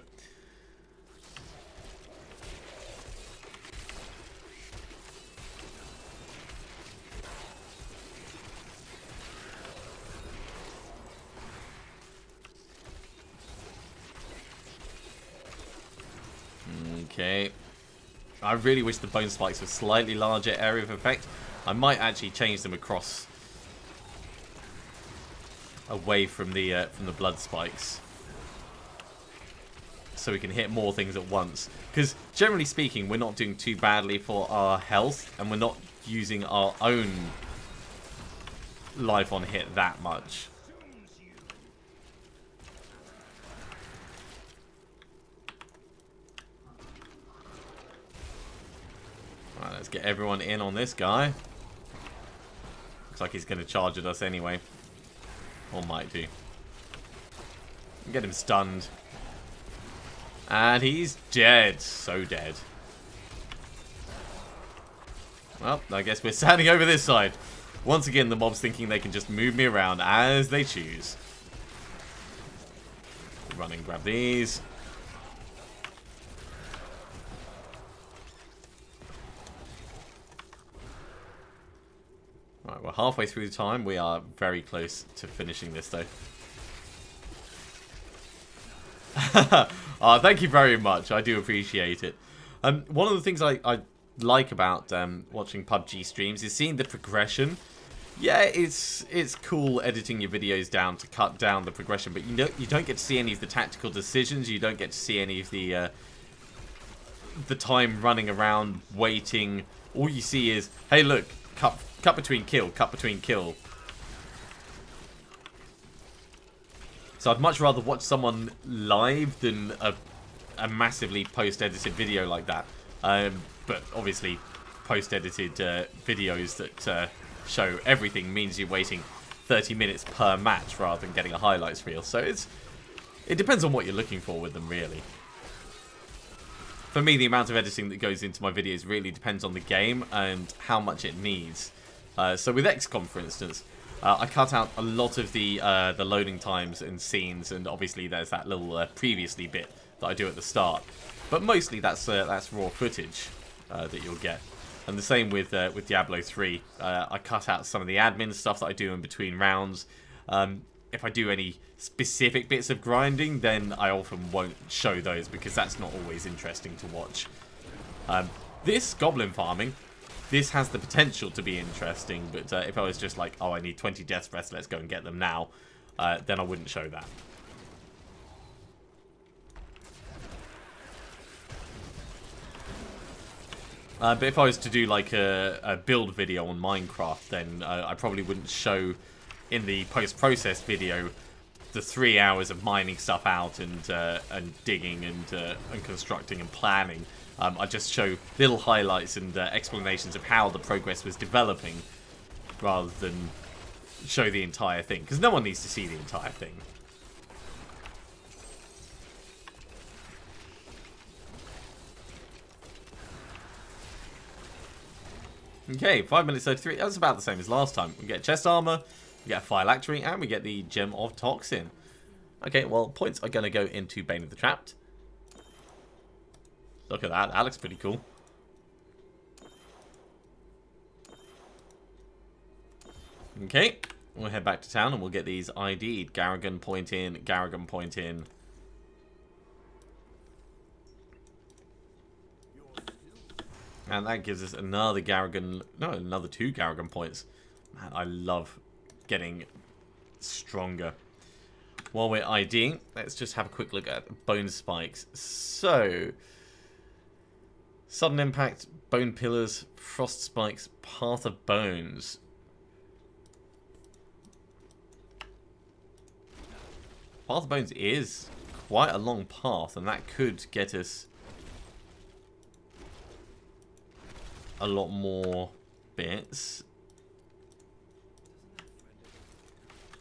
Okay. I really wish the bone spikes were slightly larger area of effect. I might actually change them across away from the blood spikes, so we can hit more things at once. Because generally speaking, we're not doing too badly for our health, and we're not using our own life on hit that much. Alright, let's get everyone in on this guy. Looks like he's going to charge at us anyway. Or might do. Get him stunned. And he's dead. So dead. Well, I guess we're standing over this side. Once again, the mob's thinking they can just move me around as they choose. Run and grab these. Alright, we're halfway through the time. We are very close to finishing this, though. Thank you very much. I do appreciate it. One of the things I like about watching PUBG streams is seeing the progression. Yeah, it's cool editing your videos down to cut down the progression, but you don't get to see any of the tactical decisions. You don't get to see any of the time running around waiting. All you see is, hey, look, cut between kill, cut between kill. So I'd much rather watch someone live than a massively post-edited video like that. But obviously, post-edited videos that show everything means you're waiting 30 minutes per match rather than getting a highlights reel. So it depends on what you're looking for with them, really. For me, the amount of editing that goes into my videos really depends on the game and how much it needs. So with XCOM, for instance, I cut out a lot of the loading times and scenes, and obviously there's that little previously bit that I do at the start. But mostly that's raw footage that you'll get. And the same with Diablo 3. I cut out some of the admin stuff that I do in between rounds. If I do any specific bits of grinding, then I often won't show those because that's not always interesting to watch. This Goblin farming, this has the potential to be interesting, but if I was just like, oh, I need 20 death breaths, let's go and get them now, then I wouldn't show that. But if I was to do like a build video on Minecraft, then I probably wouldn't show in the post-processed video the 3 hours of mining stuff out and digging and constructing and planning. I'd just show little highlights and explanations of how the progress was developing rather than show the entire thing, because no one needs to see the entire thing. Okay, 5 minutes 33. That's about the same as last time. We get chest armor, we get a phylactery, and we get the gem of toxin. Okay, well, points are going to go into Bane of the Trapped. Look at that. That looks pretty cool. Okay, we'll head back to town and we'll get these ID'd. Garrigan point in, Garrigan point in. And that gives us another Garrigan, no, another 2 Garrigan points. Man, I love getting stronger. While we're IDing, let's just have a quick look at bone spikes. So, Sudden impact, bone pillars, frost spikes, path of bones. Path of bones is quite a long path, and that could get us a lot more bits.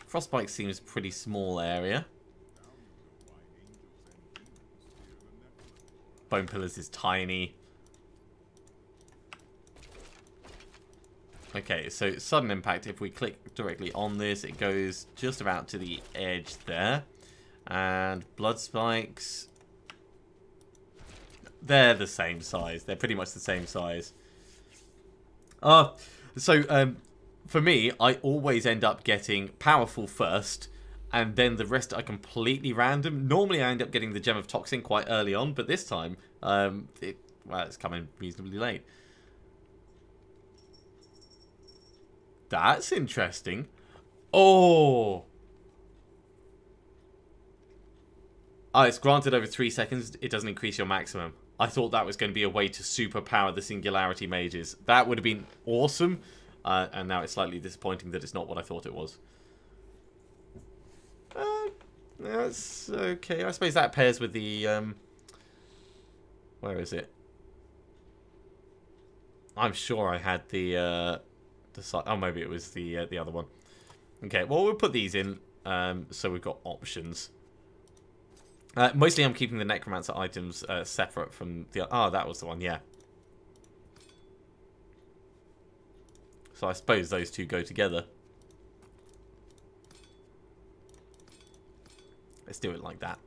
Frostbite seems a pretty small area. Bone pillars is tiny. Okay, so sudden impact, if we click directly on this, it goes just about to the edge there. And blood spikes, they're the same size. They're pretty much the same size. For me, I always end up getting powerful first, and then the rest are completely random. Normally, I end up getting the Gem of Toxin quite early on, but this time, it's coming reasonably late. That's interesting. Oh! Oh, it's granted over 3 seconds. It doesn't increase your maximum. I thought that was going to be a way to superpower the Singularity Mages. That would have been awesome. And now it's slightly disappointing that it's not what I thought it was. That's okay. I suppose that pairs with the... where is it? I'm sure I had the oh, maybe it was the other one. Okay, well, we'll put these in so we've got options. Mostly I'm keeping the Necromancer items separate from the... Oh, that was the one, yeah. So I suppose those two go together. Let's do it like that.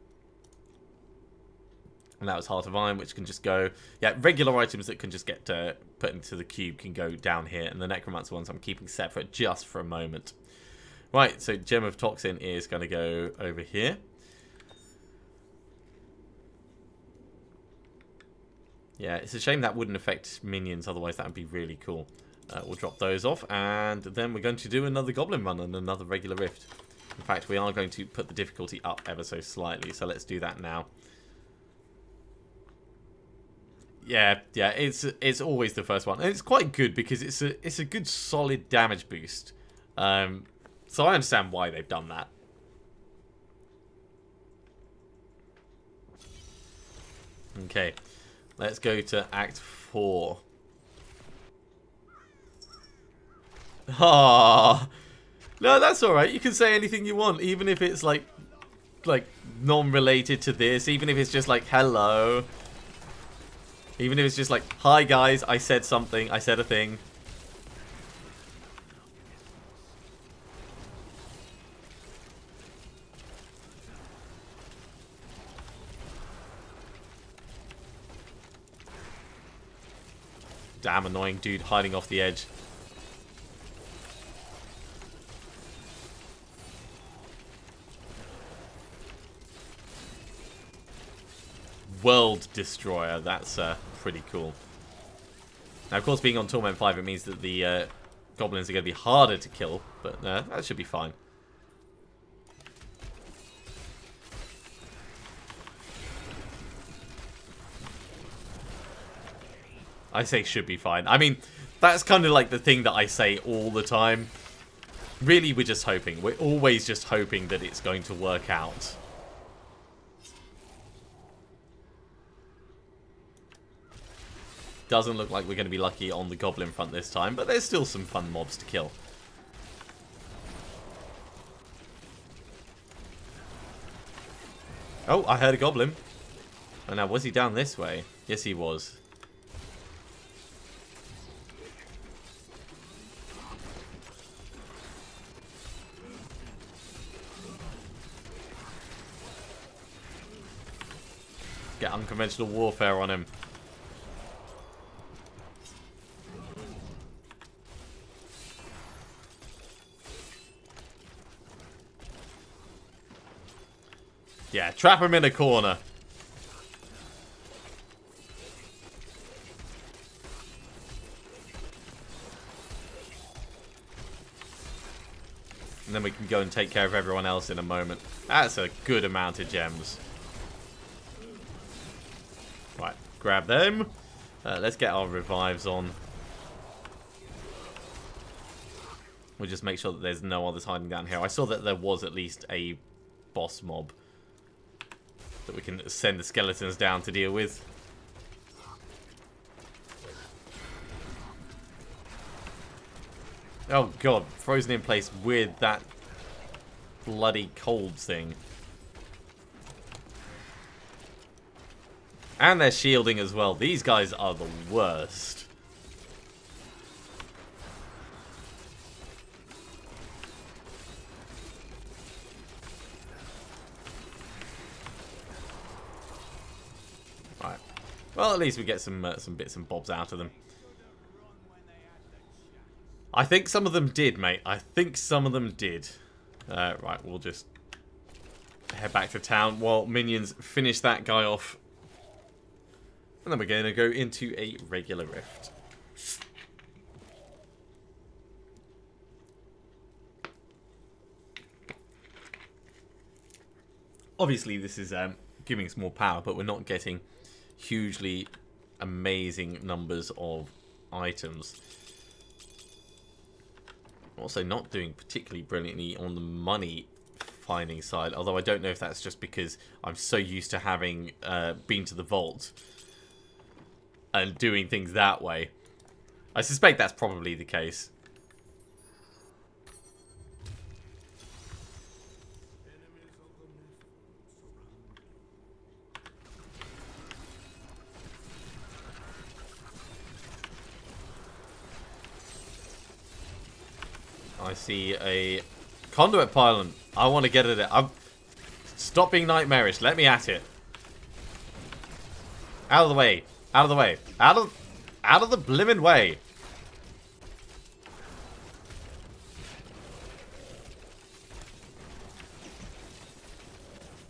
And that was Heart of Iron, which can just go... Yeah, regular items that can just get put into the cube can go down here. And the Necromancer ones I'm keeping separate just for a moment. Right, so Gem of Toxin is going to go over here. Yeah, it's a shame that wouldn't affect minions, otherwise that would be really cool. We'll drop those off, and then we're going to do another Goblin run and another regular Rift. In fact, we are going to put the difficulty up ever so slightly, so let's do that now. Yeah, it's always the first one. And it's quite good because it's a good solid damage boost. So I understand why they've done that. Okay. Let's go to Act 4. Ah, no, that's all right. You can say anything you want, even if it's like non-related to this. Even if it's just like hello. Even if it's just like hi guys, I said something. I said a thing. Damn annoying dude hiding off the edge. World Destroyer, that's pretty cool. Now, of course, being on Torment 5, it means that the Goblins are going to be harder to kill, but that should be fine. I say should be fine. I mean, that's kind of like the thing that I say all the time. Really, we're just hoping. We're always just hoping that it's going to work out. Doesn't look like we're going to be lucky on the Goblin front this time, but there's still some fun mobs to kill. Oh, I heard a Goblin. Oh, now, was he down this way? Yes, he was. Get unconventional warfare on him. Yeah, trap him in a corner. And then we can go and take care of everyone else in a moment. That's a good amount of gems. Right, grab them. Let's get our revives on. We'll just make sure that there's no others hiding down here. I saw that there was at least a boss mob that we can send the skeletons down to deal with. Oh god, frozen in place with that bloody cold thing. And they're shielding as well. These guys are the worst. Right. Well, at least we get some bits and bobs out of them. I think some of them did, mate. I think some of them did. Right, we'll just head back to town while minions finish that guy off. And then we're going to go into a regular rift. Obviously, this is giving us more power, but we're not getting hugely amazing numbers of items. Also not doing particularly brilliantly on the money finding side, although I don't know if that's just because I'm so used to having been to the vault and doing things that way. I suspect that's probably the case. I see a conduit pylon. I want to get at it. Stop being nightmarish. Let me at it. Out of the way. Out of the way. Out of the blimmin' way.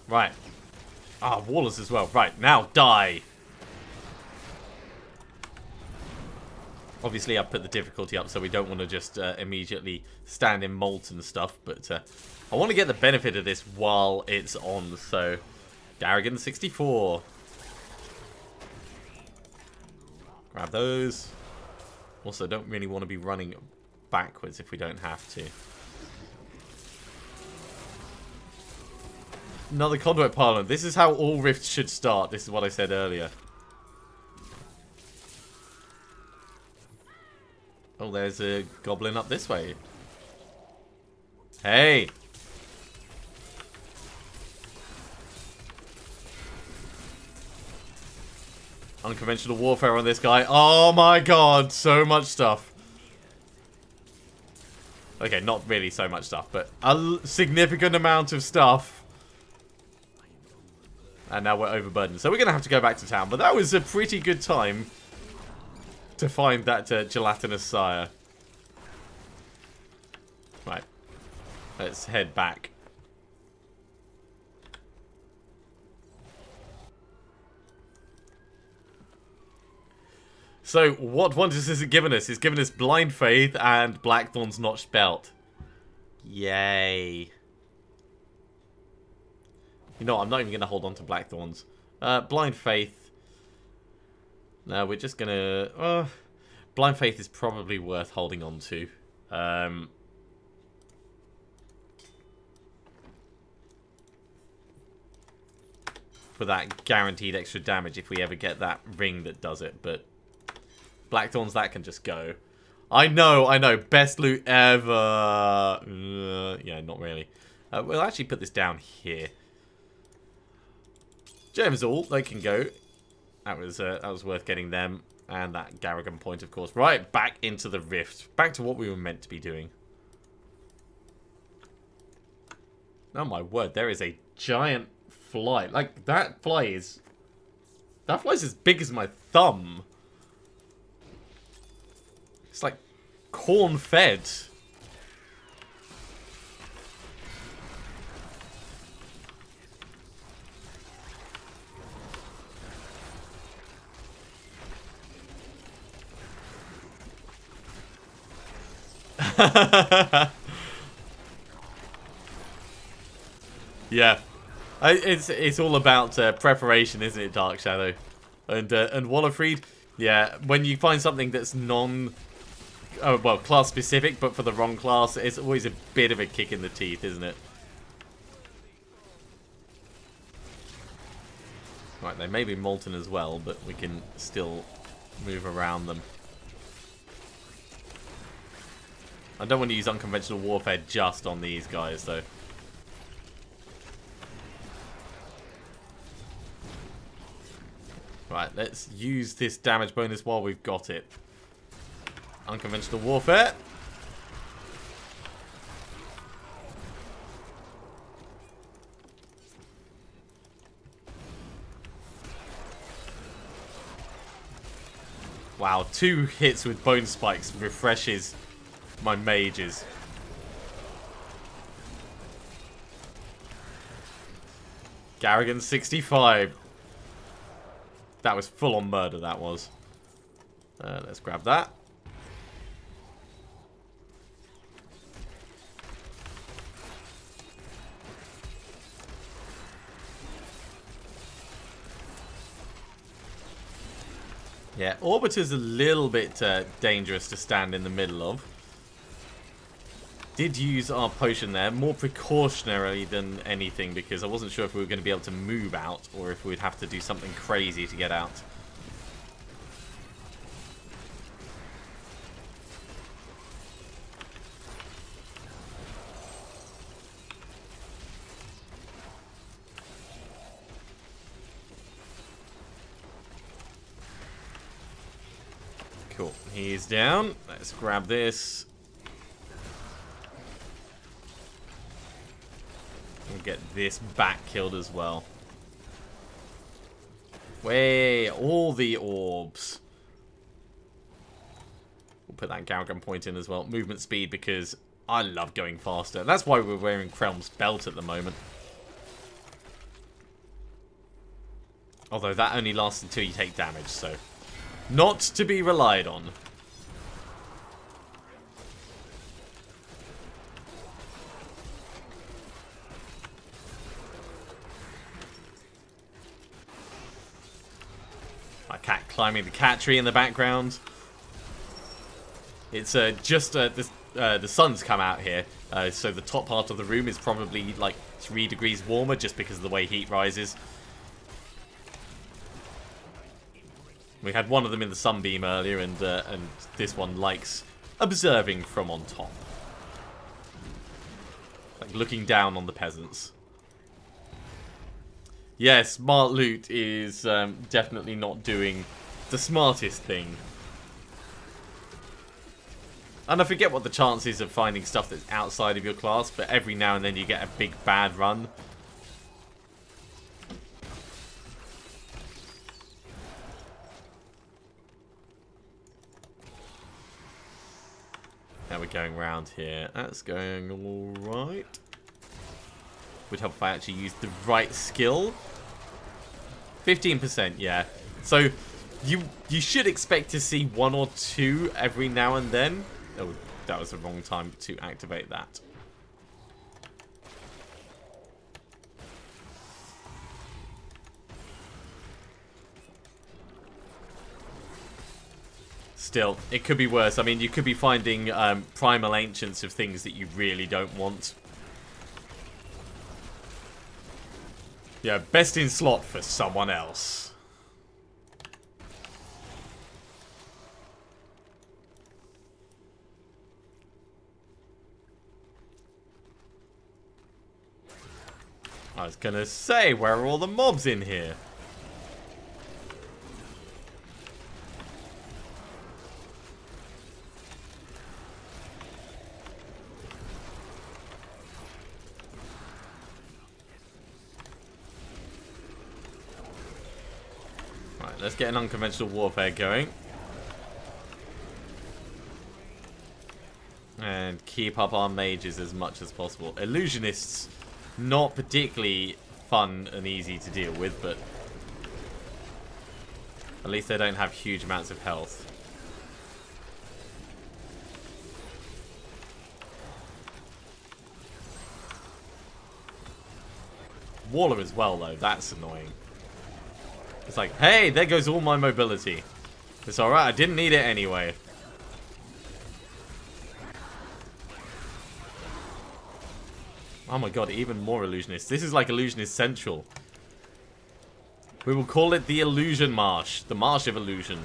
Right. Ah, wallers as well. Right, now die. Obviously, I've put the difficulty up, so we don't want to just immediately stand in molten stuff. But I want to get the benefit of this while it's on. So, Garrigan 64. Grab those. Also, don't really want to be running backwards if we don't have to. Another conduit pylon. This is how all rifts should start. This is what I said earlier. Oh, there's a goblin up this way. Hey! Unconventional warfare on this guy. Oh my god, so much stuff. Okay, not really so much stuff, but a significant amount of stuff. And now we're overburdened. So we're going to have to go back to town. But that was a pretty good time to find that gelatinous sire. Right. Let's head back. So, what wonders has it given us? It's given us Blind Faith and Blackthorn's Notched Belt. Yay. You know what, I'm not even going to hold on to Blackthorn's. Blind Faith. No, we're just going to... Blind Faith is probably worth holding on to. For that guaranteed extra damage if we ever get that ring that does it, but... Blackthorns, that can just go. I know. Best loot ever. Yeah, not really. We'll actually put this down here. Gems all, they can go. That was worth getting them. And that Garrigan point, of course. Right, back into the rift. Back to what we were meant to be doing. Oh my word, there is a giant fly. Like, that fly is... That fly's as big as my thumb. It's like corn-fed. Yeah. It's all about preparation, isn't it, Dark Shadow? And Wallerfried, Yeah, when you find something that's well, class specific, but for the wrong class, it's always a bit of a kick in the teeth, isn't it? Right, they may be molten as well, but we can still move around them. I don't want to use unconventional warfare just on these guys, though. Right, let's use this damage bonus while we've got it. Unconventional warfare. Wow, 2 hits with bone spikes refreshes my mages. Garrigan 65. That was full on murder, that was. Let's grab that. Yeah, Orbiter's a little bit dangerous to stand in the middle of. Did use our potion there, more precautionary than anything, because I wasn't sure if we were going to be able to move out or if we'd have to do something crazy to get out. Cool, he's down. Let's grab this. We'll get this back killed as well. Way, all the orbs. We'll put that Garrigan point in as well. Movement speed, because I love going faster. That's why we're wearing Krelm's belt at the moment. Although that only lasts until you take damage, so not to be relied on. My cat climbing the cat tree in the background. It's just the sun's come out here, so the top part of the room is probably like 3 degrees warmer just because of the way heat rises. We had one of them in the sunbeam earlier, and this one likes observing from on top, like looking down on the peasants. Yes, smart loot is definitely not doing the smartest thing. And I forget what the chances of finding stuff that's outside of your class, but every now and then you get a big bad run. Now we're going around here. That's going alright. Would help if I actually used the right skill. 15%, yeah. So you should expect to see 1 or 2 every now and then. Oh, that was the wrong time to activate that. Still, it could be worse. I mean, you could be finding primal ancients of things that you really don't want. Yeah, best in slot for someone else. I was gonna say, where are all the mobs in here? Let's get an unconventional warfare going. And keep up our mages as much as possible. Illusionists, not particularly fun and easy to deal with, but at least they don't have huge amounts of health. Waller as well, though. That's annoying. It's like, hey, there goes all my mobility. It's alright, I didn't need it anyway. Oh my god, even more illusionist. This is like Illusionist Central. We will call it the Illusion Marsh. The Marsh of Illusion.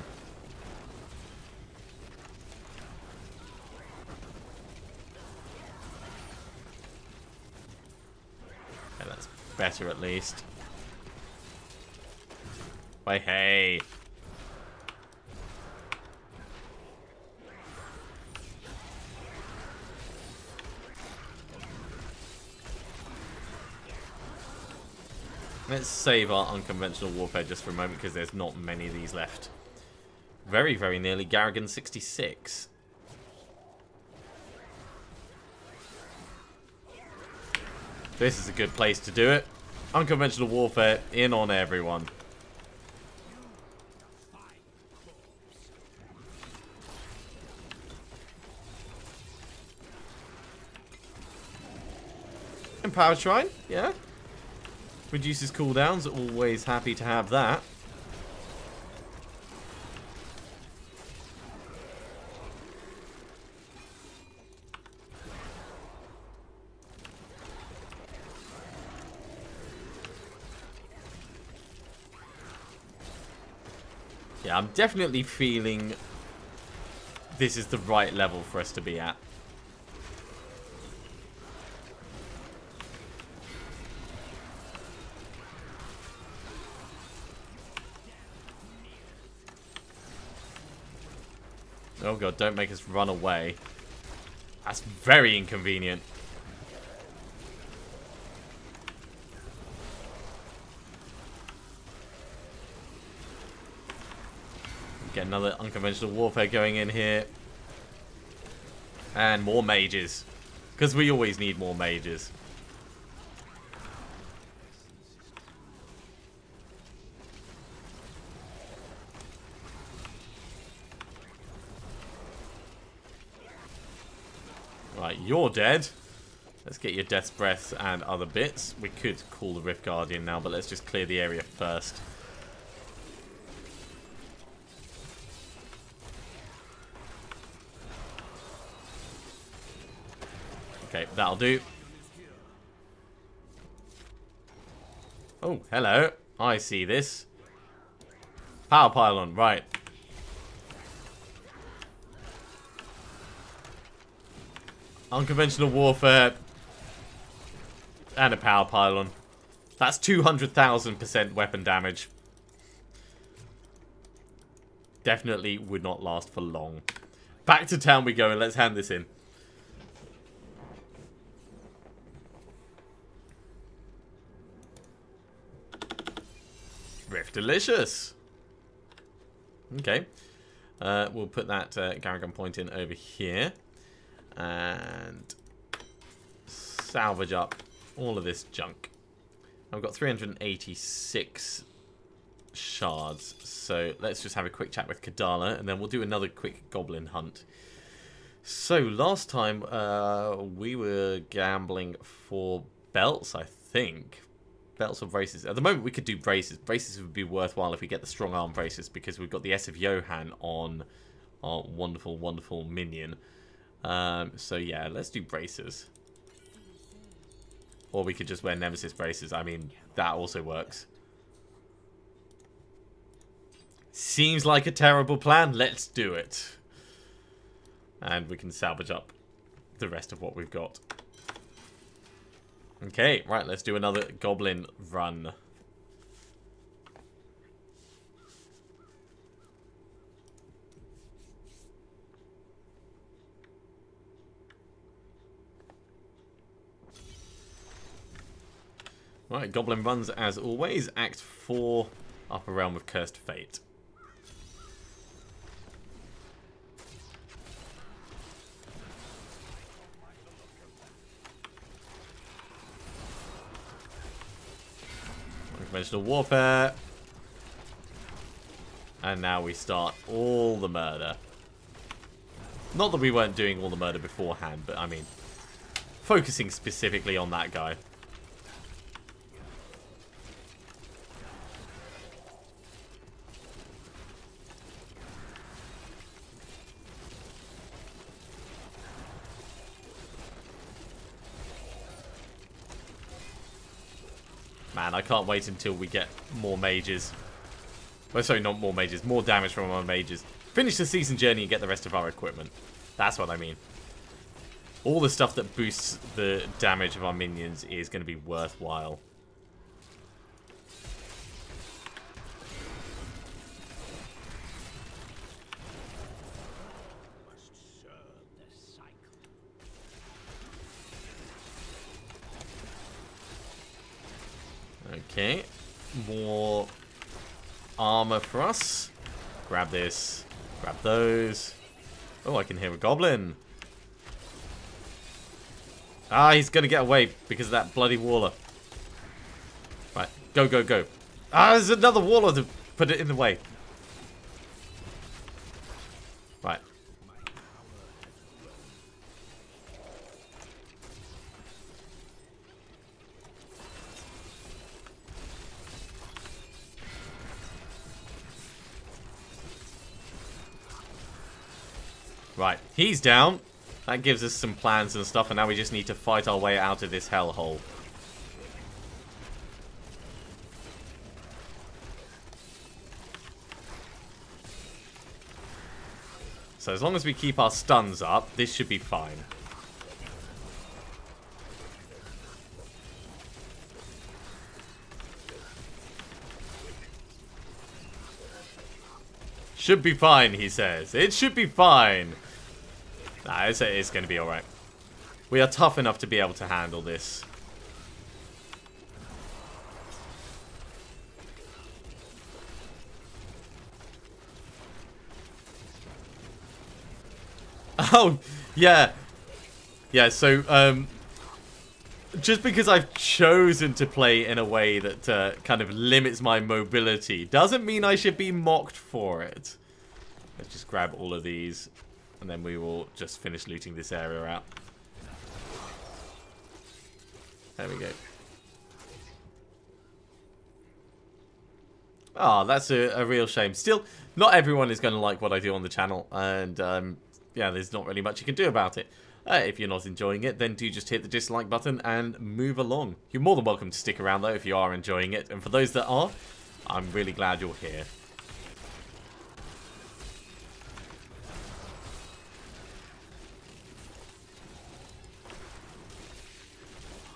Okay, that's better at least. Why, hey. Let's save our unconventional warfare just for a moment because there's not many of these left. Very, very nearly Garrigan 66. This is a good place to do it. Unconventional warfare in on everyone. And Power Shrine, yeah. Reduces cooldowns, always happy to have that. Yeah, I'm definitely feeling this is the right level for us to be at. Oh god, don't make us run away. That's very inconvenient. Get another unconventional warfare going in here. And more mages. Because we always need more mages. Right, you're dead. Let's get your Death's Breaths and other bits. We could call the Rift Guardian now, but let's just clear the area first. Okay, that'll do. Oh, hello. I see this. Power pylon, right. Unconventional warfare. And a power pylon. That's 200,000% weapon damage. Definitely would not last for long. Back to town we go and let's hand this in. Delicious. Okay. We'll put that Garrigan point in over here. And salvage up all of this junk. I've got 386 shards. So let's just have a quick chat with Kadala. And then we'll do another quick goblin hunt. So last time we were gambling for belts, I think. Belts or braces. At the moment, we could do braces. Braces would be worthwhile if we get the strong arm braces because we've got the S of Johan on our wonderful, wonderful minion. So yeah, let's do braces. Or we could just wear Nemesis braces. I mean, that also works. Seems like a terrible plan. Let's do it. And we can salvage up the rest of what we've got. Okay, right, let's do another goblin run. Right, goblin runs as always. Act 4, Upper Realm of Cursed Fate. Unconventional warfare. And now we start all the murder. Not that we weren't doing all the murder beforehand, but I mean, focusing specifically on that guy. Man, I can't wait until we get more mages. Well, sorry, not more mages. More damage from our mages. Finish the season journey and get the rest of our equipment. That's what I mean. All the stuff that boosts the damage of our minions is going to be worthwhile. Okay, more armor for us. Grab this, grab those. Oh, I can hear a goblin. Ah, he's gonna get away because of that bloody waller. Right, go, go, go. Ah, there's another waller to put it in the way. Right. Right, he's down. That gives us some plans and stuff, and now we just need to fight our way out of this hellhole. So as long as we keep our stuns up, this should be fine. Should be fine, he says. It should be fine. Nah, it's going to be alright. We are tough enough to be able to handle this. Oh, yeah. Yeah, so, just because I've chosen to play in a way that kind of limits my mobility doesn't mean I should be mocked for it. Let's just grab all of these, and then we will just finish looting this area out. There we go. Ah, that's a real shame. Still, not everyone is going to like what I do on the channel, and yeah, there's not really much you can do about it. If you're not enjoying it, then do just hit the dislike button and move along. You're more than welcome to stick around, though, if you are enjoying it. And for those that are, I'm really glad you're here.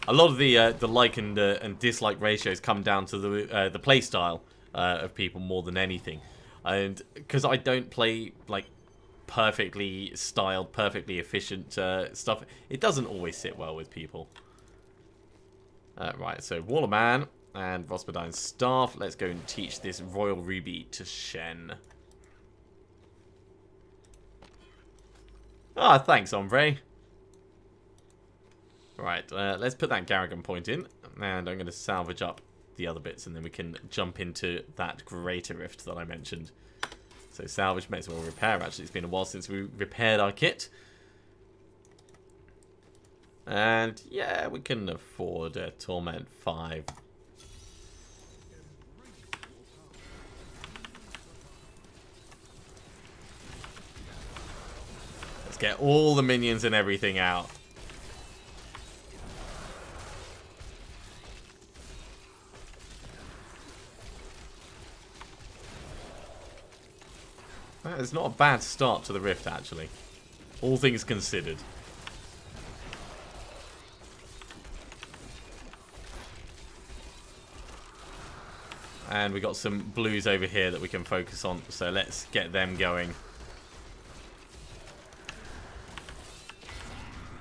A lot of the like and dislike ratios come down to the play style of people more than anything. And because I don't play, like, perfectly styled, perfectly efficient stuff, it doesn't always sit well with people. Right, so Wallerman and Rospodine's staff. Let's go and teach this Royal Ruby to Shen. Ah, thanks, Ombre. Right, let's put that Garrigan point in, and I'm going to salvage up the other bits, and then we can jump into that Greater Rift that I mentioned. So salvage, may as well repair. Actually, it's been a while since we repaired our kit. And yeah, we can afford a Torment 5. Let's get all the minions and everything out. That is not a bad start to the Rift, actually. All things considered. And we got some blues over here that we can focus on, so let's get them going.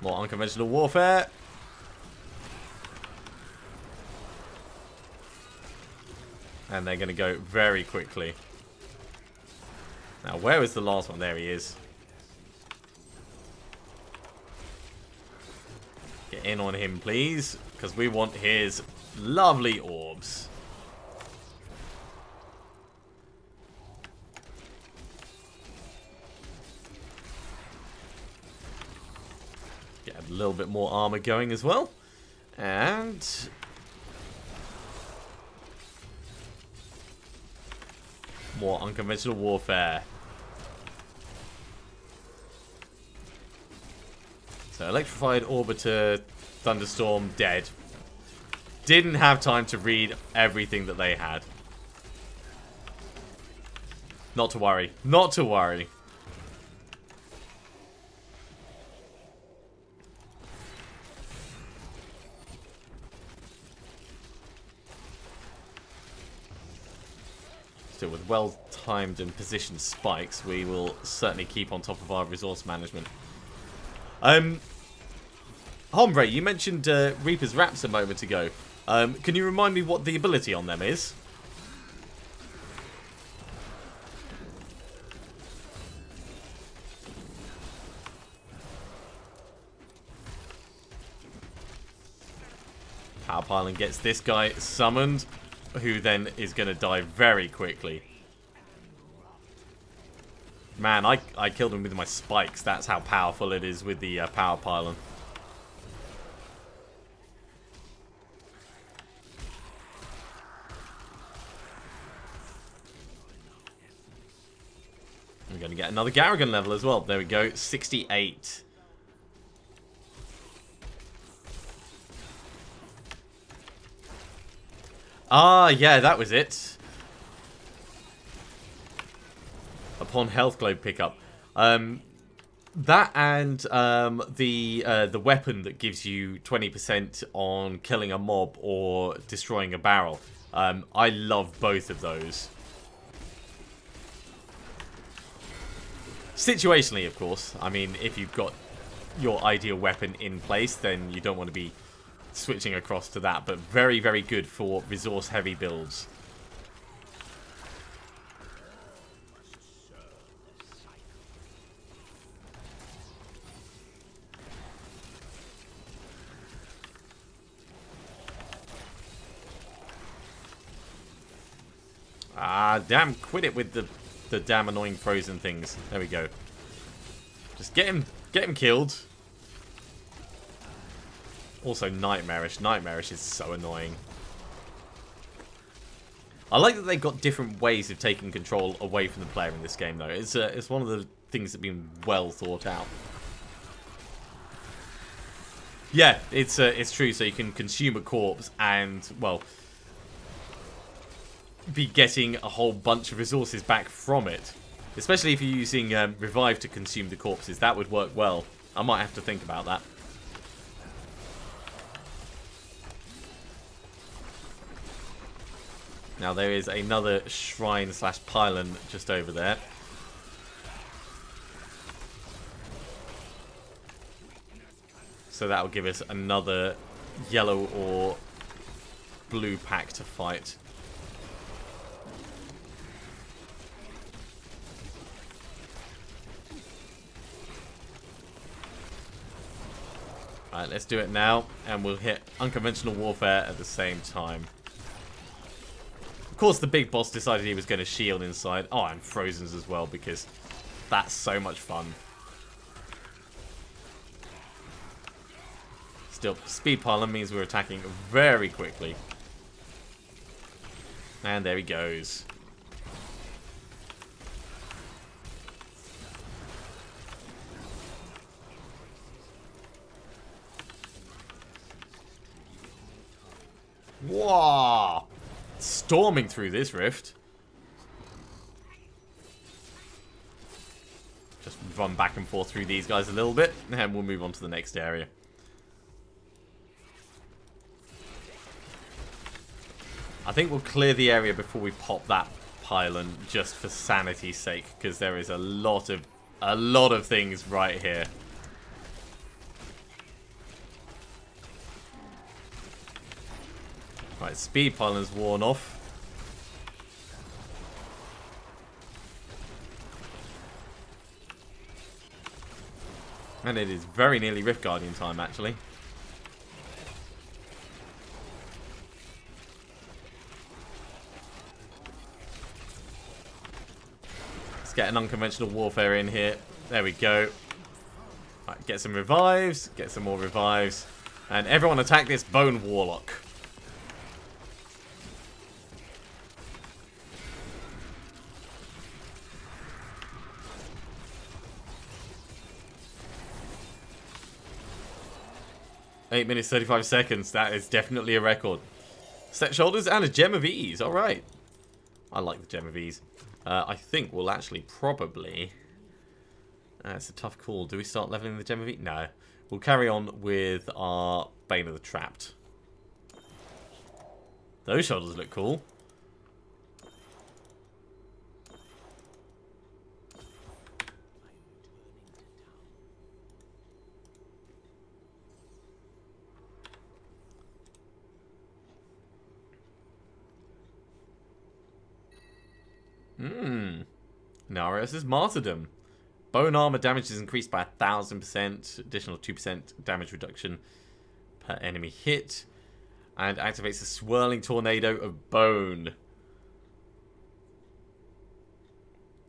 More unconventional warfare. And they're going to go very quickly. Now, where was the last one? There he is. Get in on him, please, because we want his lovely orbs. Get a little bit more armor going as well. And more unconventional warfare. So electrified orbiter, thunderstorm, dead. didn't have time to read everything that they had. Not to worry. Not to worry. Still, with well-timed and positioned spikes, we will certainly keep on top of our resource management. Hombre, you mentioned Reaper's Wraps a moment ago. Can you remind me what the ability on them is? Power Pylon gets this guy summoned, who then is going to die very quickly. Man, I killed him with my spikes. That's how powerful it is with the Power Pylon. I'm going to get another Garrigan level as well. There we go, 68. Ah, yeah, that was it. Upon health globe pickup. That and the weapon that gives you 20% on killing a mob or destroying a barrel. I love both of those. Situationally, of course. I mean, if you've got your ideal weapon in place, then you don't want to be switching across to that. But very, very good for resource-heavy builds. Ah, damn, quit it with the damn annoying frozen things. There we go. Just get him killed. Also nightmarish. Nightmarish is so annoying. I like that they've got different ways of taking control away from the player in this game, though. It's one of the things that's been well thought out. Yeah, it's true. So you can consume a corpse and, well, be getting a whole bunch of resources back from it. Especially if you're using revive to consume the corpses. That would work well. I might have to think about that. Now there is another shrine slash pylon just over there. So that will give us another yellow or blue pack to fight. Alright, let's do it now, and we'll hit unconventional warfare at the same time. Of course, the big boss decided he was going to shield inside. Oh, and Frozens as well, because that's so much fun. Still, speed pylon means we're attacking very quickly. And there he goes. Whoa! Storming through this rift. Just run back and forth through these guys a little bit, and we'll move on to the next area. I think we'll clear the area before we pop that pylon, just for sanity's sake, because there is a lot of things right here. Right, speed pylon's worn off. And it is very nearly Rift Guardian time, actually. Let's get an unconventional warfare in here. There we go. Right, get some revives, get some more revives. And everyone attack this Bone Warlock. Eight minutes, 35 seconds. That is definitely a record. Set shoulders and a gem of ease. All right. I like the gem of ease. I think we'll actually probably... it's a tough call. Do we start leveling the gem of ease? No. We'll carry on with our Bane of the Trapped. Those shoulders look cool. Narius' Martyrdom. Bone armor damage is increased by 1000%. Additional 2% damage reduction per enemy hit. And activates a swirling tornado of bone.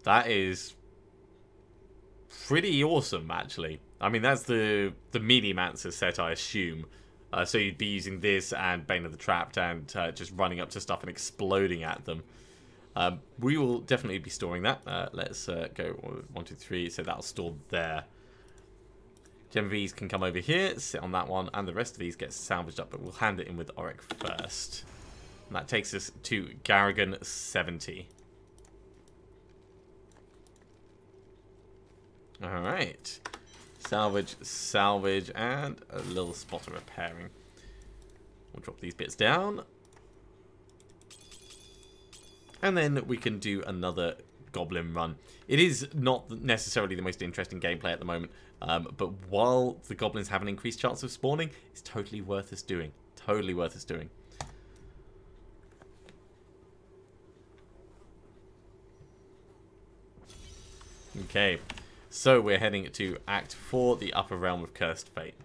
That is pretty awesome, actually. I mean, that's the Necromancer set, I assume. So you'd be using this and Bane of the Trapped and just running up to stuff and exploding at them. We will definitely be storing that. Let's go 1, 2, 3. So that'll store there. Gem of Ease can come over here, sit on that one, and the rest of these get salvaged up, but we'll hand it in with Auric first. And that takes us to Garrigan 70. Alright. Salvage, salvage, and a little spot of repairing. We'll drop these bits down. And then we can do another Goblin run. It is not necessarily the most interesting gameplay at the moment, but while the Goblins have an increased chance of spawning, it's totally worth us doing. Totally worth us doing. Okay, so we're heading to Act 4, the Upper Realm of Cursed Fate.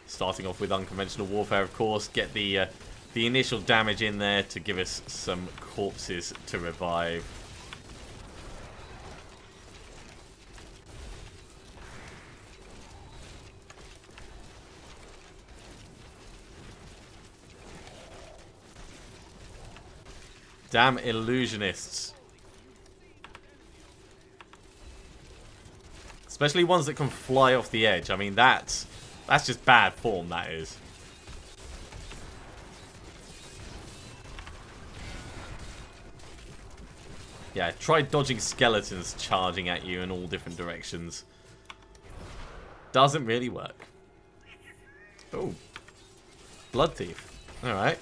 Starting off with unconventional warfare, of course. Get the initial damage in there to give us some corpses to revive. Damn illusionists. Especially ones that can fly off the edge. I mean, that's just bad form, that is. Yeah, try dodging skeletons charging at you in all different directions. Doesn't really work. Oh. Blood Thief. Alright.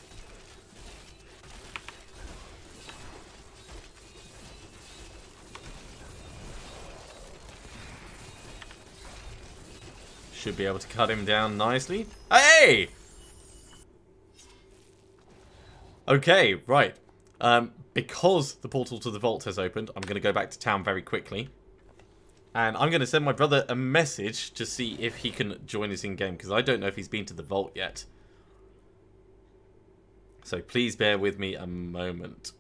Should be able to cut him down nicely. Hey! Okay, right. Because the portal to the vault has opened, I'm going to go back to town very quickly. And I'm going to send my brother a message to see if he can join us in-game, because I don't know if he's been to the vault yet. So please bear with me a moment.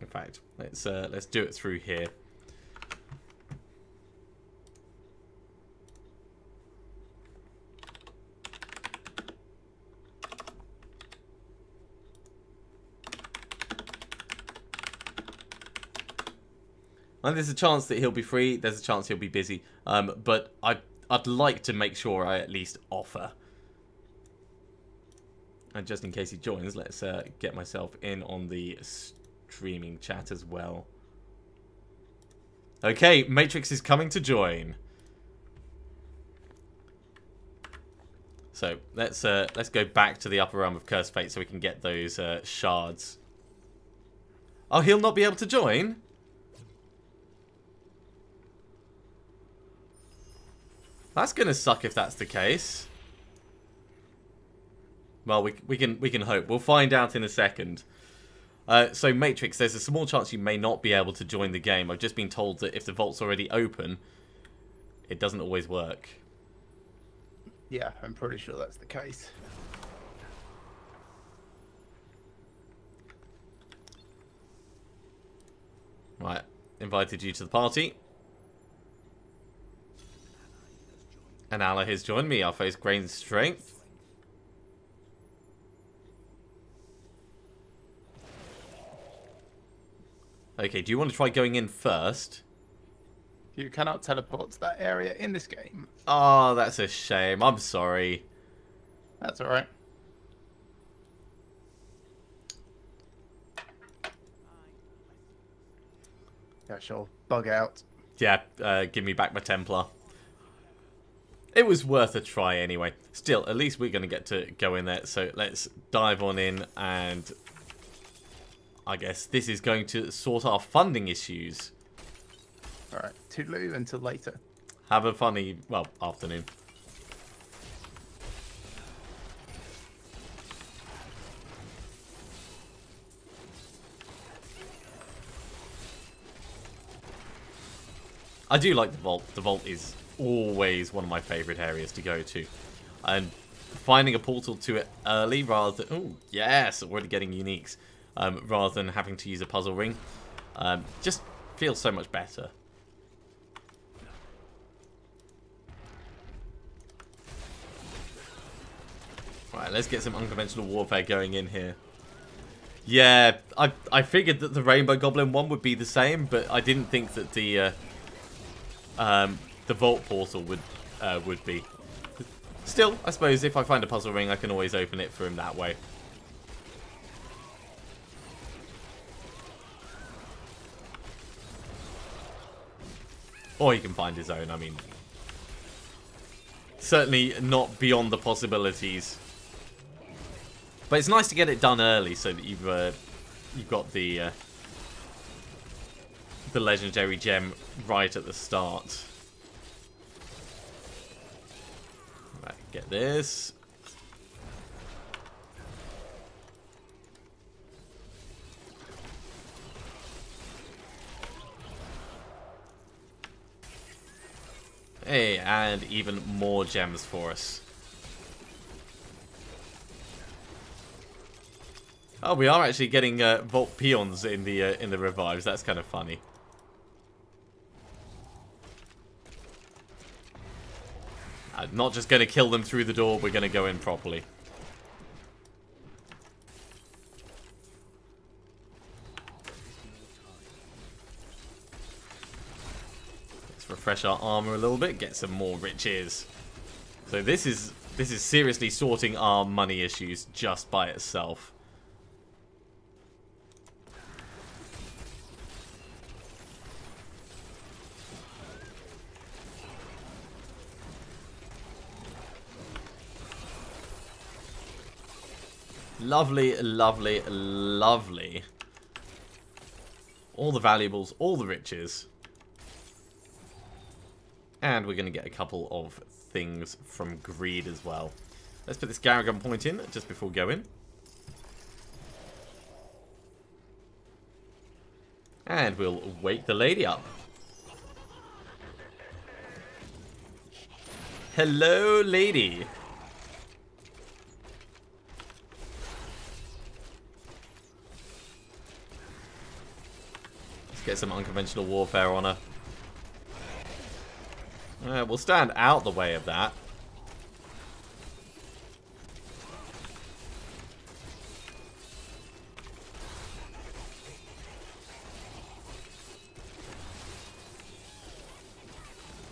In fact, let's do it through here. And there's a chance that he'll be free, there's a chance he'll be busy, but I'd like to make sure I at least offer. And just in case he joins, let's get myself in on the streaming chat as well. Okay, Matrix is coming to join. So let's go back to the Upper Realm of Cursed Fate so we can get those shards. Oh, he'll not be able to join? That's gonna suck if that's the case. Well, we can hope. We'll find out in a second. So Matrix, there's a small chance you may not be able to join the game. I've just been told that if the vault's already open, it doesn't always work. Yeah, I'm pretty sure that's the case. Right, invited you to the party. An ally has joined me. I'll face Grain's strength. Okay, do you want to try going in first? You cannot teleport to that area in this game. Oh, that's a shame. I'm sorry. That's alright. Yeah, sure. Bug out. Yeah, give me back my Templar. It was worth a try anyway. Still, at least we're going to get to go in there. So let's dive on in, and I guess this is going to sort our funding issues. Alright, toodaloo until later. Have a funny, well, afternoon. I do like the vault. The vault is always one of my favourite areas to go to. And finding a portal to it early rather than... Oh, yes, already getting uniques. Rather than having to use a puzzle ring. Just feels so much better. Right, let's get some unconventional warfare going in here. Yeah, I figured that the Rainbow Goblin one would be the same, but I didn't think that the vault portal would be. Still, I suppose if I find a puzzle ring, I can always open it for him that way. Or he can find his own, I mean. Certainly not beyond the possibilities. But it's nice to get it done early so that you've got the legendary gem right at the start. Right, get this. Hey, and even more gems for us. Oh, we are actually getting vault peons in the revives. That's kind of funny. Not just going to kill them through the door. We're going to go in properly. Let's refresh our armor a little bit. Get some more riches. So this is seriously sorting our money issues just by itself. Lovely, lovely, lovely. All the valuables, all the riches. And we're going to get a couple of things from greed as well. Let's put this Garrigan point in just before going. And we'll wake the lady up. Hello, lady. Get some unconventional warfare on her. We'll stand out the way of that.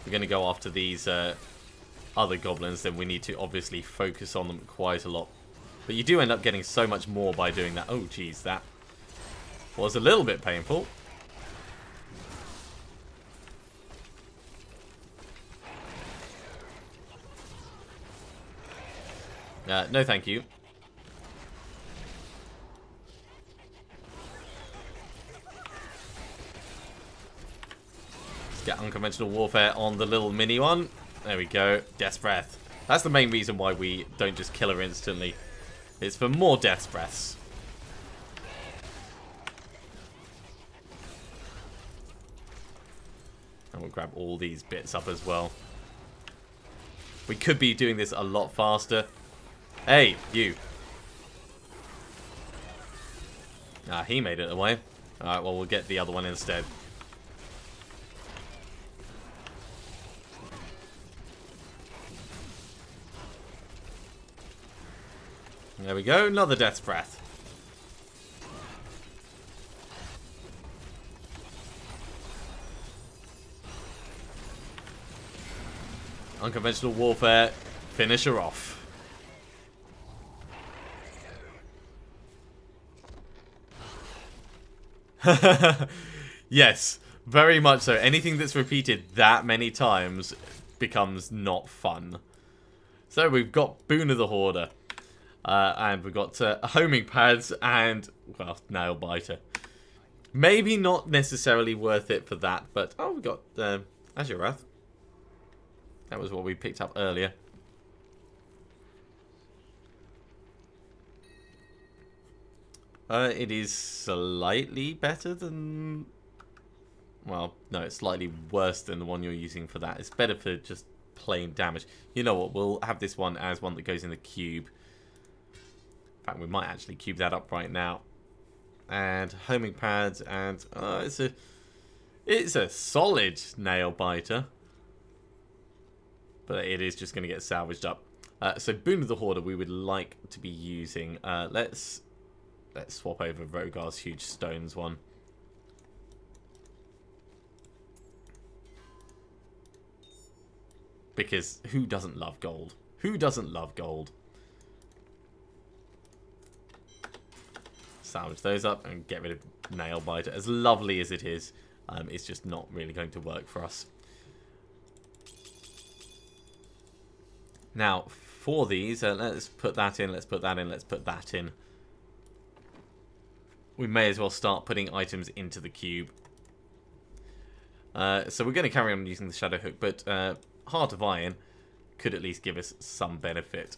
We're going to go after these other goblins, then we need to obviously focus on them quite a lot. But you do end up getting so much more by doing that. Oh, geez, that was a little bit painful. No, thank you. Let's get unconventional warfare on the little mini one. There we go. Death's Breath. That's the main reason why we don't just kill her instantly. It's for more Death's Breaths. And we'll grab all these bits up as well. We could be doing this a lot faster. Hey, you. Ah, he made it away. Alright, well, we'll get the other one instead. There we go, another Death's Breath. Unconventional warfare. Finish her off. Yes, very much so. Anything that's repeated that many times becomes not fun. So we've got Boon of the Hoarder. And we've got homing pads and, well, nail biter. Maybe not necessarily worth it for that, but... Oh, we got Azure Wrath. That was what we picked up earlier. It is slightly better than... Well, no, it's slightly worse than the one you're using for that. It's better for just plain damage. You know what? We'll have this one as one that goes in the cube. In fact, we might actually cube that up right now. And homing pads, and it's a solid nail biter. But it is just going to get salvaged up. So Boon of the Hoarder we would like to be using. Let's swap over Rogar's Huge Stones one. Because who doesn't love gold? Who doesn't love gold? Salvage those up and get rid of Nail Biter. As lovely as it is, it's just not really going to work for us. Now, for these, let's put that in, let's put that in, let's put that in. We may as well start putting items into the cube. So we're going to carry on using the Shadow Hook, but Heart of Iron could at least give us some benefit.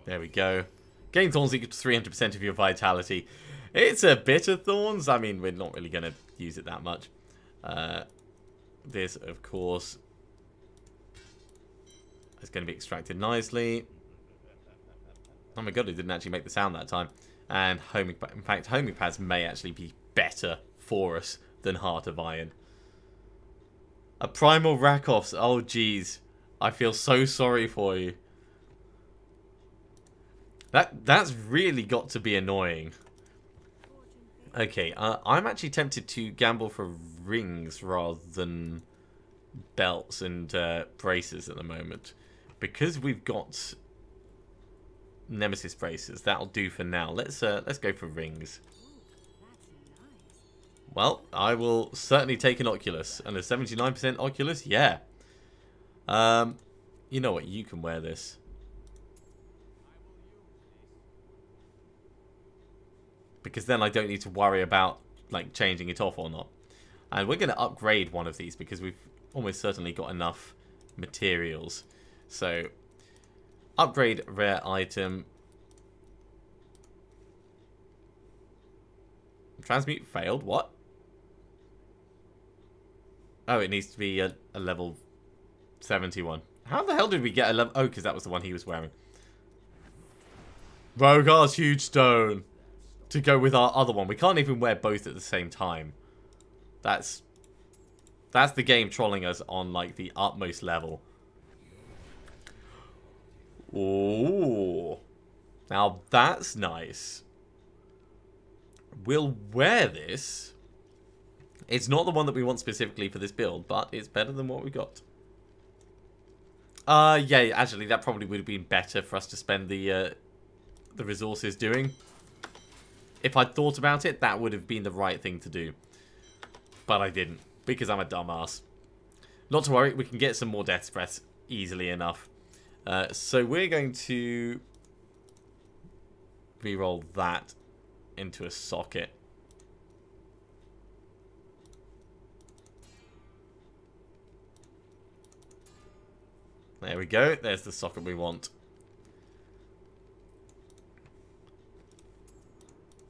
There we go. Gain Thorns equals 300% of your vitality. It's a bit of Thorns. I mean, we're not really going to use it that much. This, of course, is going to be extracted nicely. Oh my god, it didn't actually make the sound that time. And homing, in fact, homing pads may actually be better for us than Heart of Iron. A Primal Rakoffs. Oh, jeez. I feel so sorry for you. That's really got to be annoying. Okay, I'm actually tempted to gamble for rings rather than belts and braces at the moment. Because we've got Nemesis braces, that'll do for now. Let's go for rings. Well, I will certainly take an Oculus. And a 79% Oculus? Yeah. You know what? You can wear this. Because then I don't need to worry about like changing it off or not. And we're going to upgrade one of these because we've almost certainly got enough materials. So, upgrade rare item. Transmute failed. What? Oh, it needs to be a level 71. How the hell did we get a level... Oh, because that was the one he was wearing. Rogar's Huge Stone. To go with our other one. We can't even wear both at the same time. That's the game trolling us on like the utmost level. Ooh. Now that's nice. We'll wear this. It's not the one that we want specifically for this build, but it's better than what we got. Yeah, actually that probably would have been better for us to spend the resources doing. If I'd thought about it, that would have been the right thing to do. But I didn't, because I'm a dumbass. Not to worry, we can get some more Death's Breaths easily enough. So we're going to re-roll that into a socket. There we go, there's the socket we want.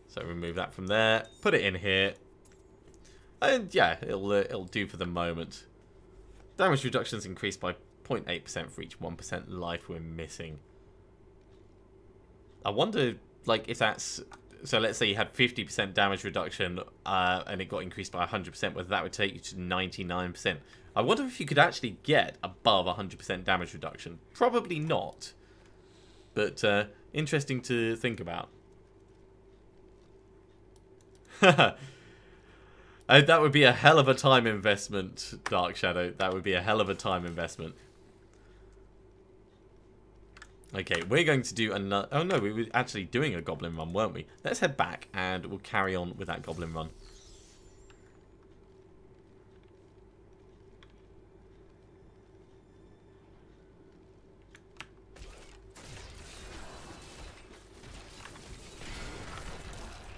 So remove that from there, put it in here, and yeah, it'll do for the moment. Damage reductions increased by 0.8% for each 1% life we're missing. I wonder, like, if that's... So let's say you had 50% damage reduction, and it got increased by 100%, whether that would take you to 99%. I wonder if you could actually get above 100% damage reduction. Probably not. But, interesting to think about. That would be a hell of a time investment, Dark Shadow. That would be a hell of a time investment. Okay, we're going to do another... Oh no, we were actually doing a Goblin run, weren't we? Let's head back and we'll carry on with that Goblin run.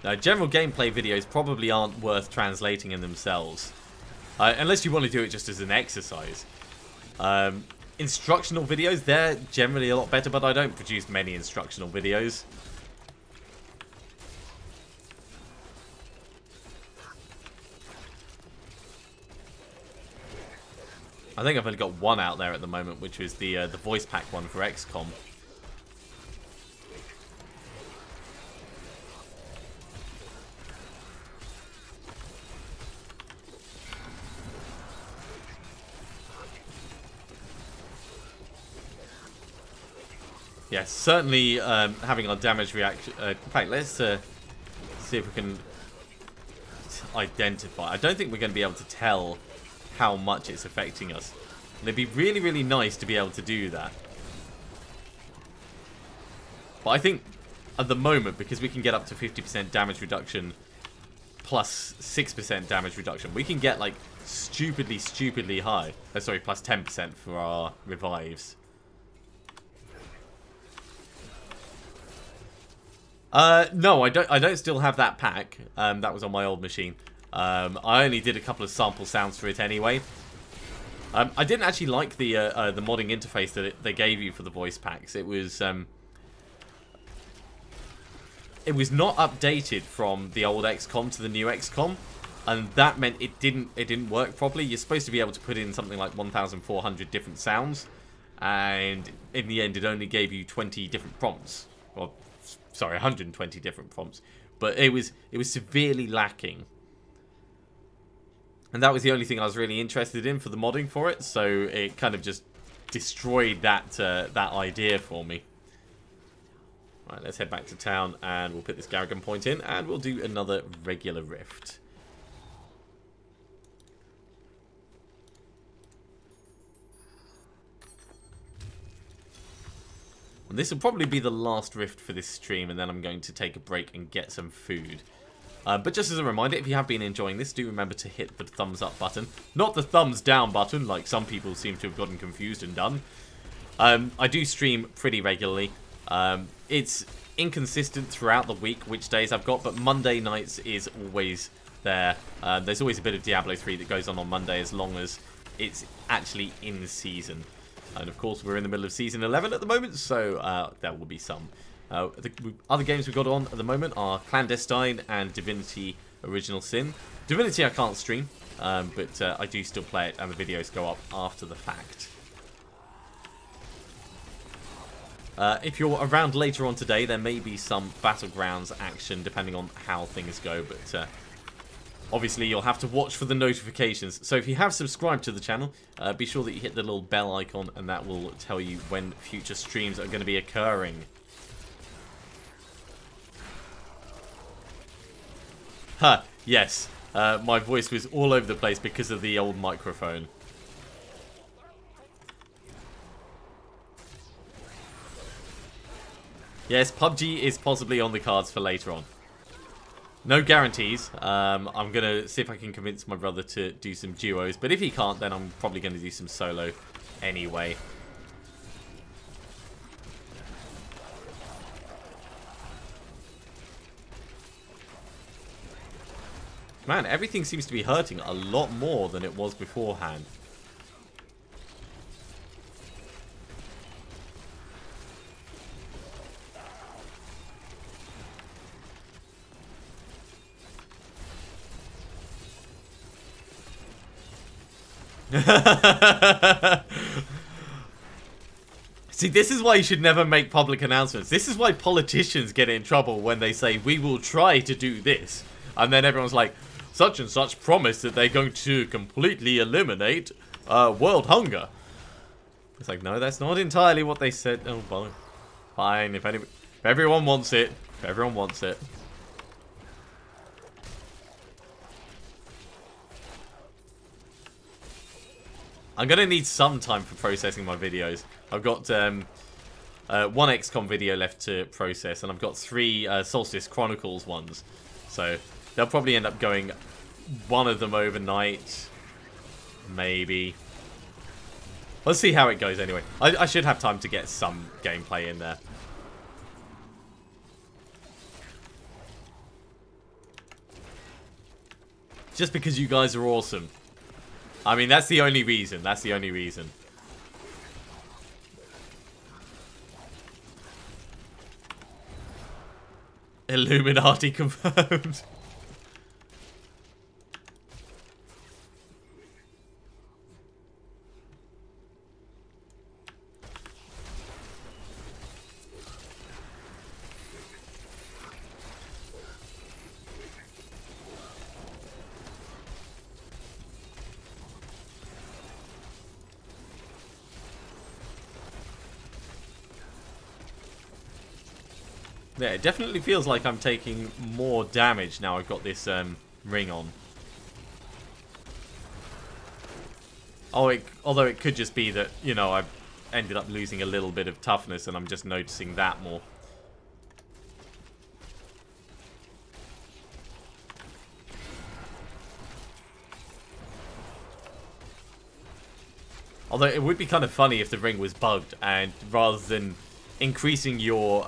Now, general gameplay videos probably aren't worth translating in themselves. Unless you want to do it just as an exercise. Instructional videos, they're generally a lot better, but I don't produce many instructional videos. I think I've only got one out there at the moment, which was the voice pack one for XCOM. Yes, certainly having our damage reaction... in fact, let's see if we can identify. I don't think we're going to be able to tell how much it's affecting us. And it'd be really, really nice to be able to do that. But I think at the moment, because we can get up to 50% damage reduction plus 6% damage reduction, we can get like stupidly, stupidly high. Oh, sorry, plus 10% for our revives. No, I don't still have that pack. That was on my old machine. I only did a couple of sample sounds for it anyway. I didn't actually like the modding interface that they gave you for the voice packs. It was not updated from the old XCOM to the new XCOM, and that meant it didn't work properly. You're supposed to be able to put in something like 1,400 different sounds, and in the end, it only gave you 20 different prompts. Or sorry, 120 different prompts, but it was severely lacking, and that was the only thing I was really interested in for the modding for it. So it kind of just destroyed that idea for me. Right, let's head back to town and we'll put this Garrigan point in, and we'll do another regular rift. And this will probably be the last rift for this stream, and then I'm going to take a break and get some food. But just as a reminder, if you have been enjoying this, do remember to hit the thumbs up button. Not the thumbs down button, like some people seem to have gotten confused and done. I do stream pretty regularly. It's inconsistent throughout the week which days I've got, but Monday nights is always there. There's always a bit of Diablo 3 that goes on Monday, as long as it's actually in season. And of course, we're in the middle of Season 11 at the moment, so there will be some. The other games we've got on at the moment are Clandestine and Divinity Original Sin. Divinity I can't stream, but I do still play it, and the videos go up after the fact. If you're around later on today, there may be some Battlegrounds action, depending on how things go, but obviously, you'll have to watch for the notifications. So if you have subscribed to the channel, be sure that you hit the little bell icon, and that will tell you when future streams are going to be occurring. Huh, yes. My voice was all over the place because of the old microphone. Yes, PUBG is possibly on the cards for later on. No guarantees. I'm going to see if I can convince my brother to do some duos. But if he can't, then I'm probably going to do some solo anyway. Man, everything seems to be hurting a lot more than it was beforehand. See, this is why you should never make public announcements. This is why politicians get in trouble when they say, we will try to do this. And then everyone's like, such and such promise that they're going to completely eliminate world hunger. It's like, no, that's not entirely what they said. Oh, fine. If everyone wants it. If everyone wants it. I'm going to need some time for processing my videos. I've got one XCOM video left to process, and I've got 3 Solstice Chronicles ones. So they'll probably end up going one of them overnight, maybe. Let's see how it goes anyway. I should have time to get some gameplay in there. Just because you guys are awesome. I mean, that's the only reason. That's the only reason. Illuminati confirmed. Yeah, it definitely feels like I'm taking more damage now I've got this ring on. Oh, although it could just be that, you know, I've ended up losing a little bit of toughness and I'm just noticing that more. Although it would be kind of funny if the ring was bugged and rather than increasing your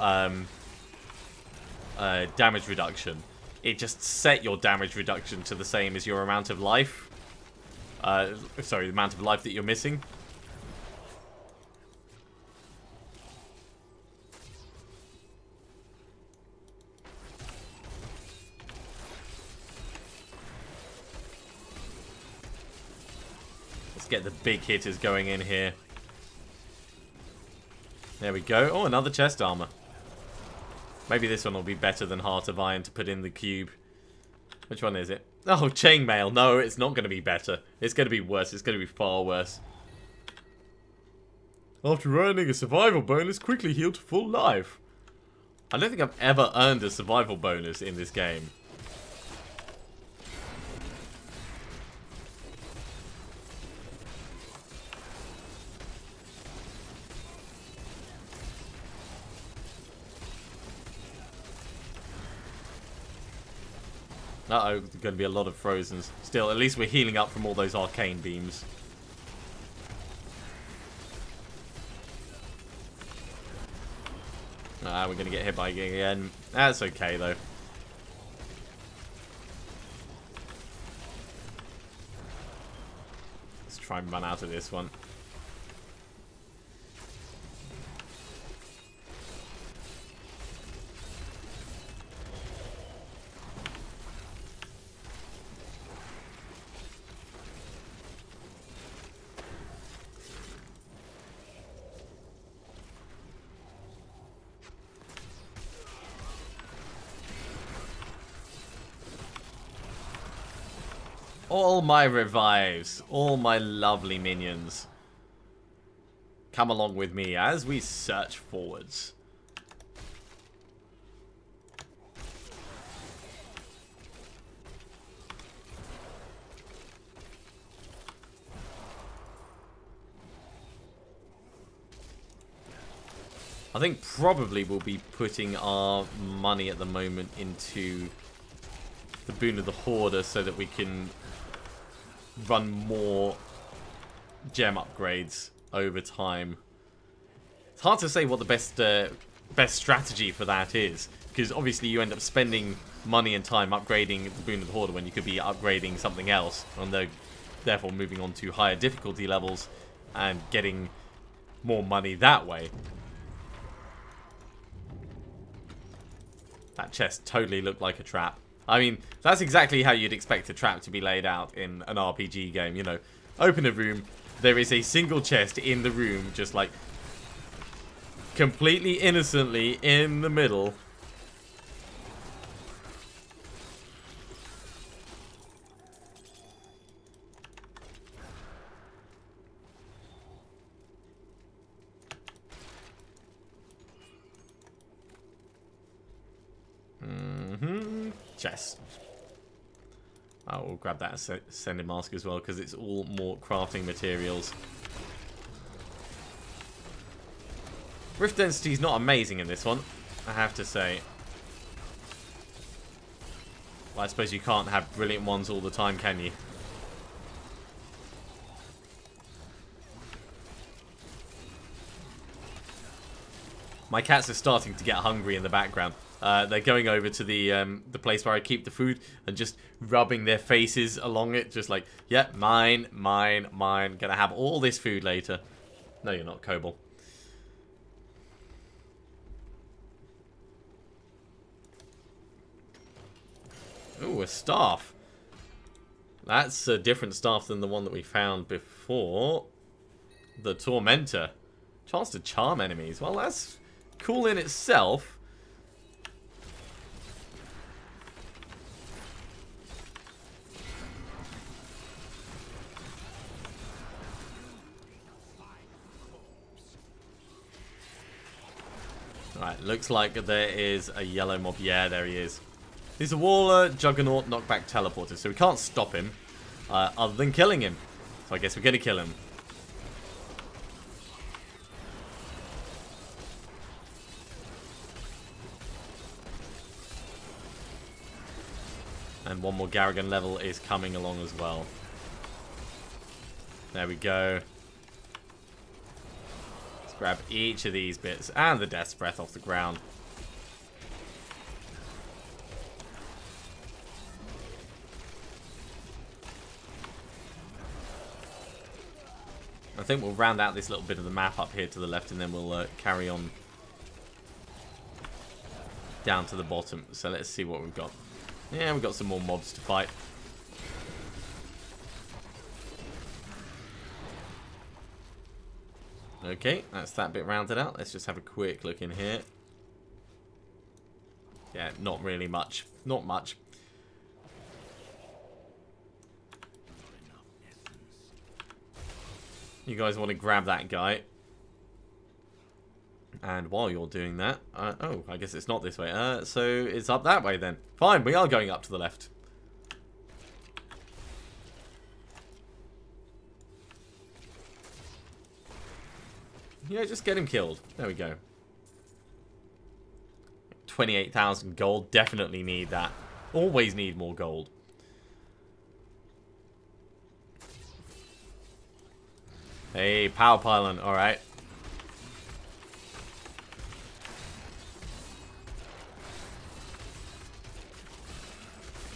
damage reduction, it just set your damage reduction to the same as your amount of life. Sorry, the amount of life that you're missing. Let's get the big hitters going in here. There we go. Oh, another chest armor. Maybe this one will be better than Heart of Iron to put in the cube. Which one is it? Oh, chainmail. No, it's not going to be better. It's going to be worse. It's going to be far worse. After earning a survival bonus, quickly heal to full life. I don't think I've ever earned a survival bonus in this game. Uh-oh, there's going to be a lot of frozens. Still, at least we're healing up from all those arcane beams. We're going to get hit by it again. That's okay, though. Let's try and run out of this one. All my revives, all my lovely minions. Come along with me as we search forwards. I think probably we'll be putting our money at the moment into the Boon of the Hoarder so that we can run more gem upgrades over time. It's hard to say what the best strategy for that is, because obviously you end up spending money and time upgrading the Boon of the Hoarder when you could be upgrading something else, and therefore moving on to higher difficulty levels and getting more money that way. That chest totally looked like a trap. I mean, that's exactly how you'd expect a trap to be laid out in an RPG game, you know. Open a room, there is a single chest in the room, just like completely innocently in the middle. Chest. Oh, we'll grab that ascending mask as well because it's all more crafting materials. Rift density is not amazing in this one, I have to say. Well, I suppose you can't have brilliant ones all the time, can you? My cats are starting to get hungry in the background. They're going over to the place where I keep the food and just rubbing their faces along it, just like, yeah, mine, mine, mine. Gonna have all this food later. No, you're not, Kobold. Ooh, a staff. That's a different staff than the one that we found before. The Tormentor. Chance to charm enemies. Well, that's cool in itself. Alright, looks like there is a yellow mob. Yeah, there he is. He's a Waller, Juggernaut, Knockback, Teleporter, so we can't stop him other than killing him. So I guess we're going to kill him. And one more Garrigan level is coming along as well. There we go. Let's grab each of these bits and the Death's Breath off the ground. I think we'll round out this little bit of the map up here to the left and then we'll carry on down to the bottom. So let's see what we've got. Yeah, we've got some more mobs to fight. Okay, that's that bit rounded out. Let's just have a quick look in here. Yeah, not really much. Not much. You guys want to grab that guy. And while you're doing that... oh, I guess it's not this way. So it's up that way then. Fine, we are going up to the left. Yeah, just get him killed. There we go. 28,000 gold. Definitely need that. Always need more gold. Hey, power pylon. Alright.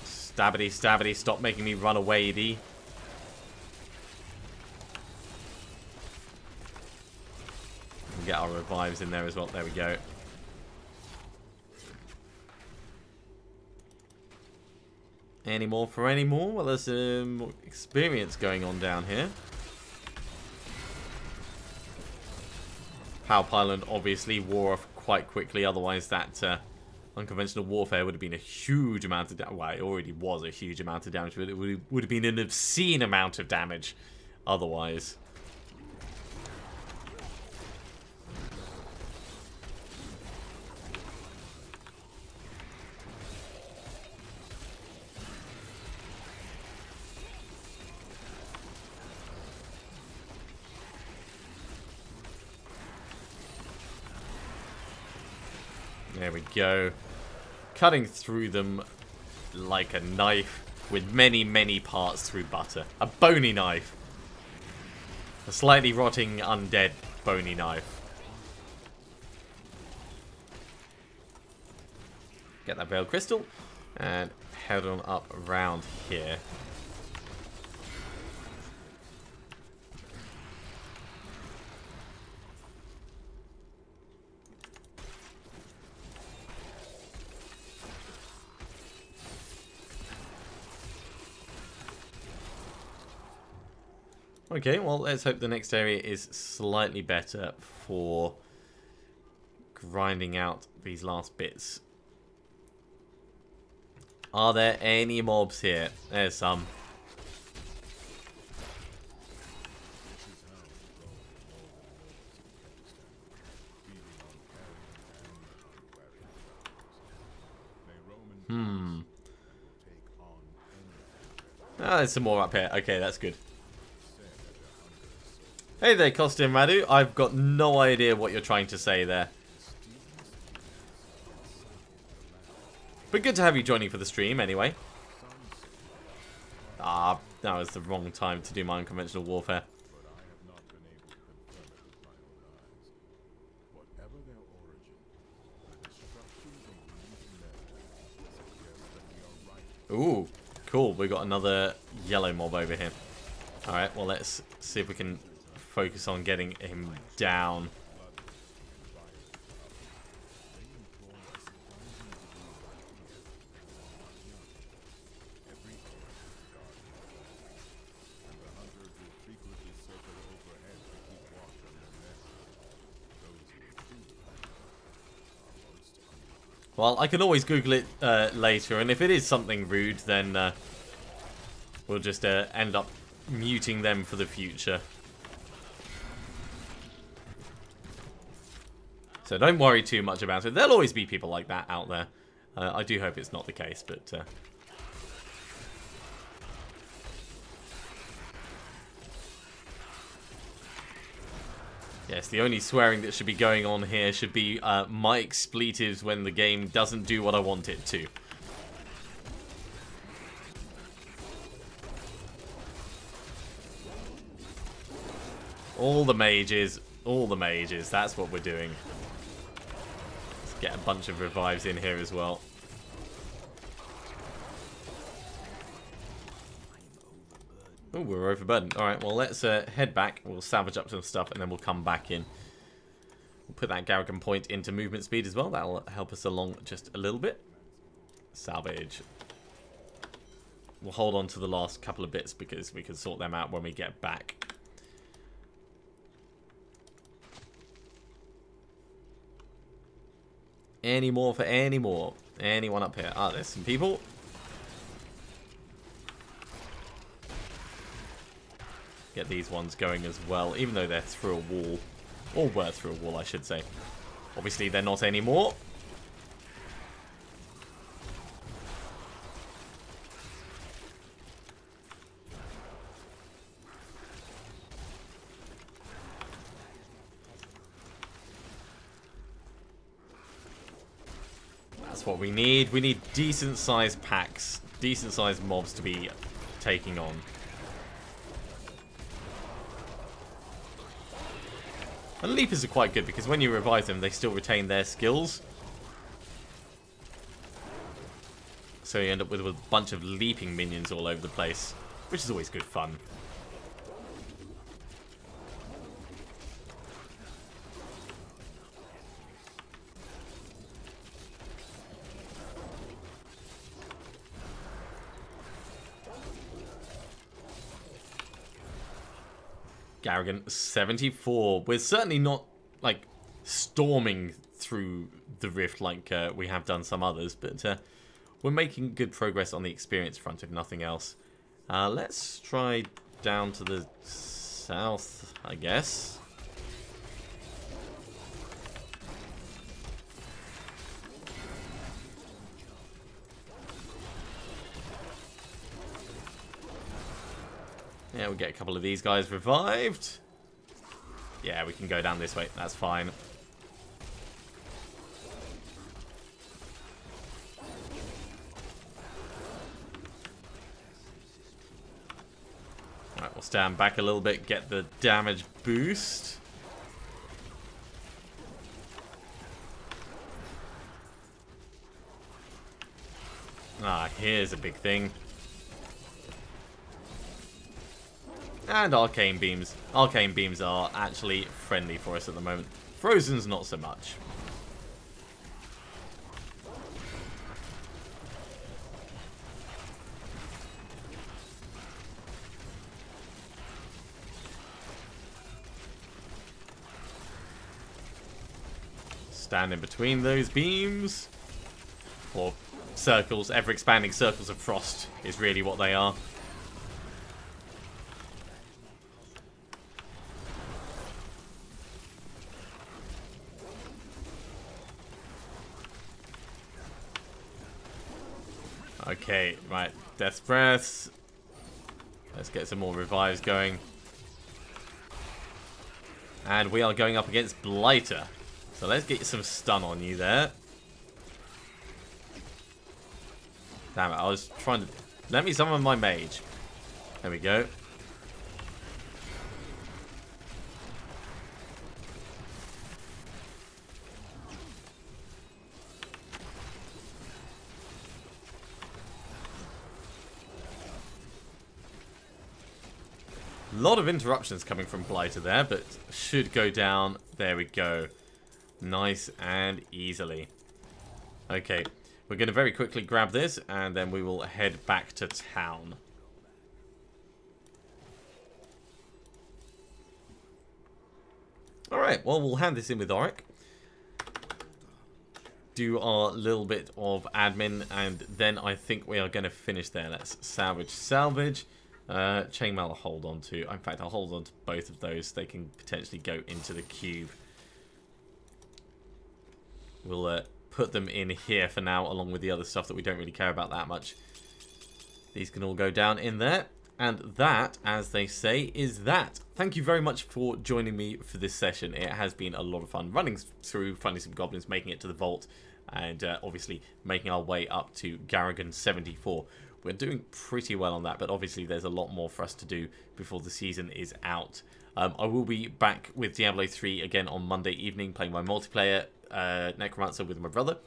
Stabbity, stabbity. Stop making me run away, D. We'll get our revives in there as well. There we go. Any more for any more? Well, there's some experience going on down here. Power pylon obviously wore off quite quickly, otherwise that unconventional warfare would have been a huge amount of damage. Well, it already was a huge amount of damage, but it would have been an obscene amount of damage otherwise. There we go. Cutting through them like a knife with many, many parts through butter. A bony knife. A slightly rotting, undead bony knife. Get that Veiled Crystal and head on up around here. Okay, well, let's hope the next area is slightly better for grinding out these last bits. Are there any mobs here? There's some. Ah, there's some more up here. Okay, that's good. Hey there, Costume Radu. I've got no idea what you're trying to say there. But good to have you joining for the stream anyway. Ah, that was the wrong time to do my unconventional warfare. Ooh, cool. We got another yellow mob over here. Alright, well, let's see if we can focus on getting him down. Well, I can always Google it later, and if it is something rude, then we'll just end up muting them for the future. So don't worry too much about it. There'll always be people like that out there. I do hope it's not the case, but... Yes, the only swearing that should be going on here should be my expletives when the game doesn't do what I want it to. All the mages, that's what we're doing. Let's get a bunch of revives in here as well. Oh, we're overburdened. Alright, well, let's head back. We'll salvage up some stuff, and then we'll come back in. We'll put that Garrigan point into movement speed as well. That'll help us along just a little bit. Salvage. We'll hold on to the last couple of bits because we can sort them out when we get back. Any more for any more? Anyone up here? Ah, there's some people. Get these ones going as well, even though they're through a wall. Or were through a wall, I should say. Obviously, they're not anymore. That's what we need. We need decent-sized packs, decent-sized mobs to be taking on. And leapers are quite good because when you revive them, they still retain their skills. So you end up with a bunch of leaping minions all over the place, which is always good fun. Garrigan 74. We're certainly not like storming through the rift like we have done some others, but we're making good progress on the experience front, if nothing else. Let's try down to the south, I guess. Yeah, we'll get a couple of these guys revived. Yeah, we can go down this way. That's fine. Alright, we'll stand back a little bit, get the damage boost. Ah, here's a big thing. And arcane beams. Arcane beams are actually friendly for us at the moment. Frozen's not so much. Stand in between those beams. Or circles, ever-expanding circles of frost is really what they are. Okay, right. Death Breaths. Let's get some more revives going. And we are going up against Blighter. So let's get some stun on you there. Damn it, I was trying to... Let me summon my mage. There we go. A lot of interruptions coming from Blighter there, but should go down. There we go. Nice and easily. Okay, we're going to very quickly grab this, and then we will head back to town. Alright, well, we'll hand this in with Auric. Do our little bit of admin, and then I think we are going to finish there. Let's salvage. Chainmail I'll hold on to. In fact, I'll hold on to both of those. They can potentially go into the cube. We'll put them in here for now, along with the other stuff that we don't really care about that much. These can all go down in there. And that, as they say, is that. Thank you very much for joining me for this session. It has been a lot of fun running through, finding some goblins, making it to the vault, and obviously making our way up to Garrigan 74. We're doing pretty well on that, but obviously there's a lot more for us to do before the season is out. I will be back with Diablo 3 again on Monday evening, playing my multiplayer Necromancer with my brother.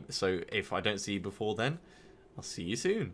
So if I don't see you before then, I'll see you soon.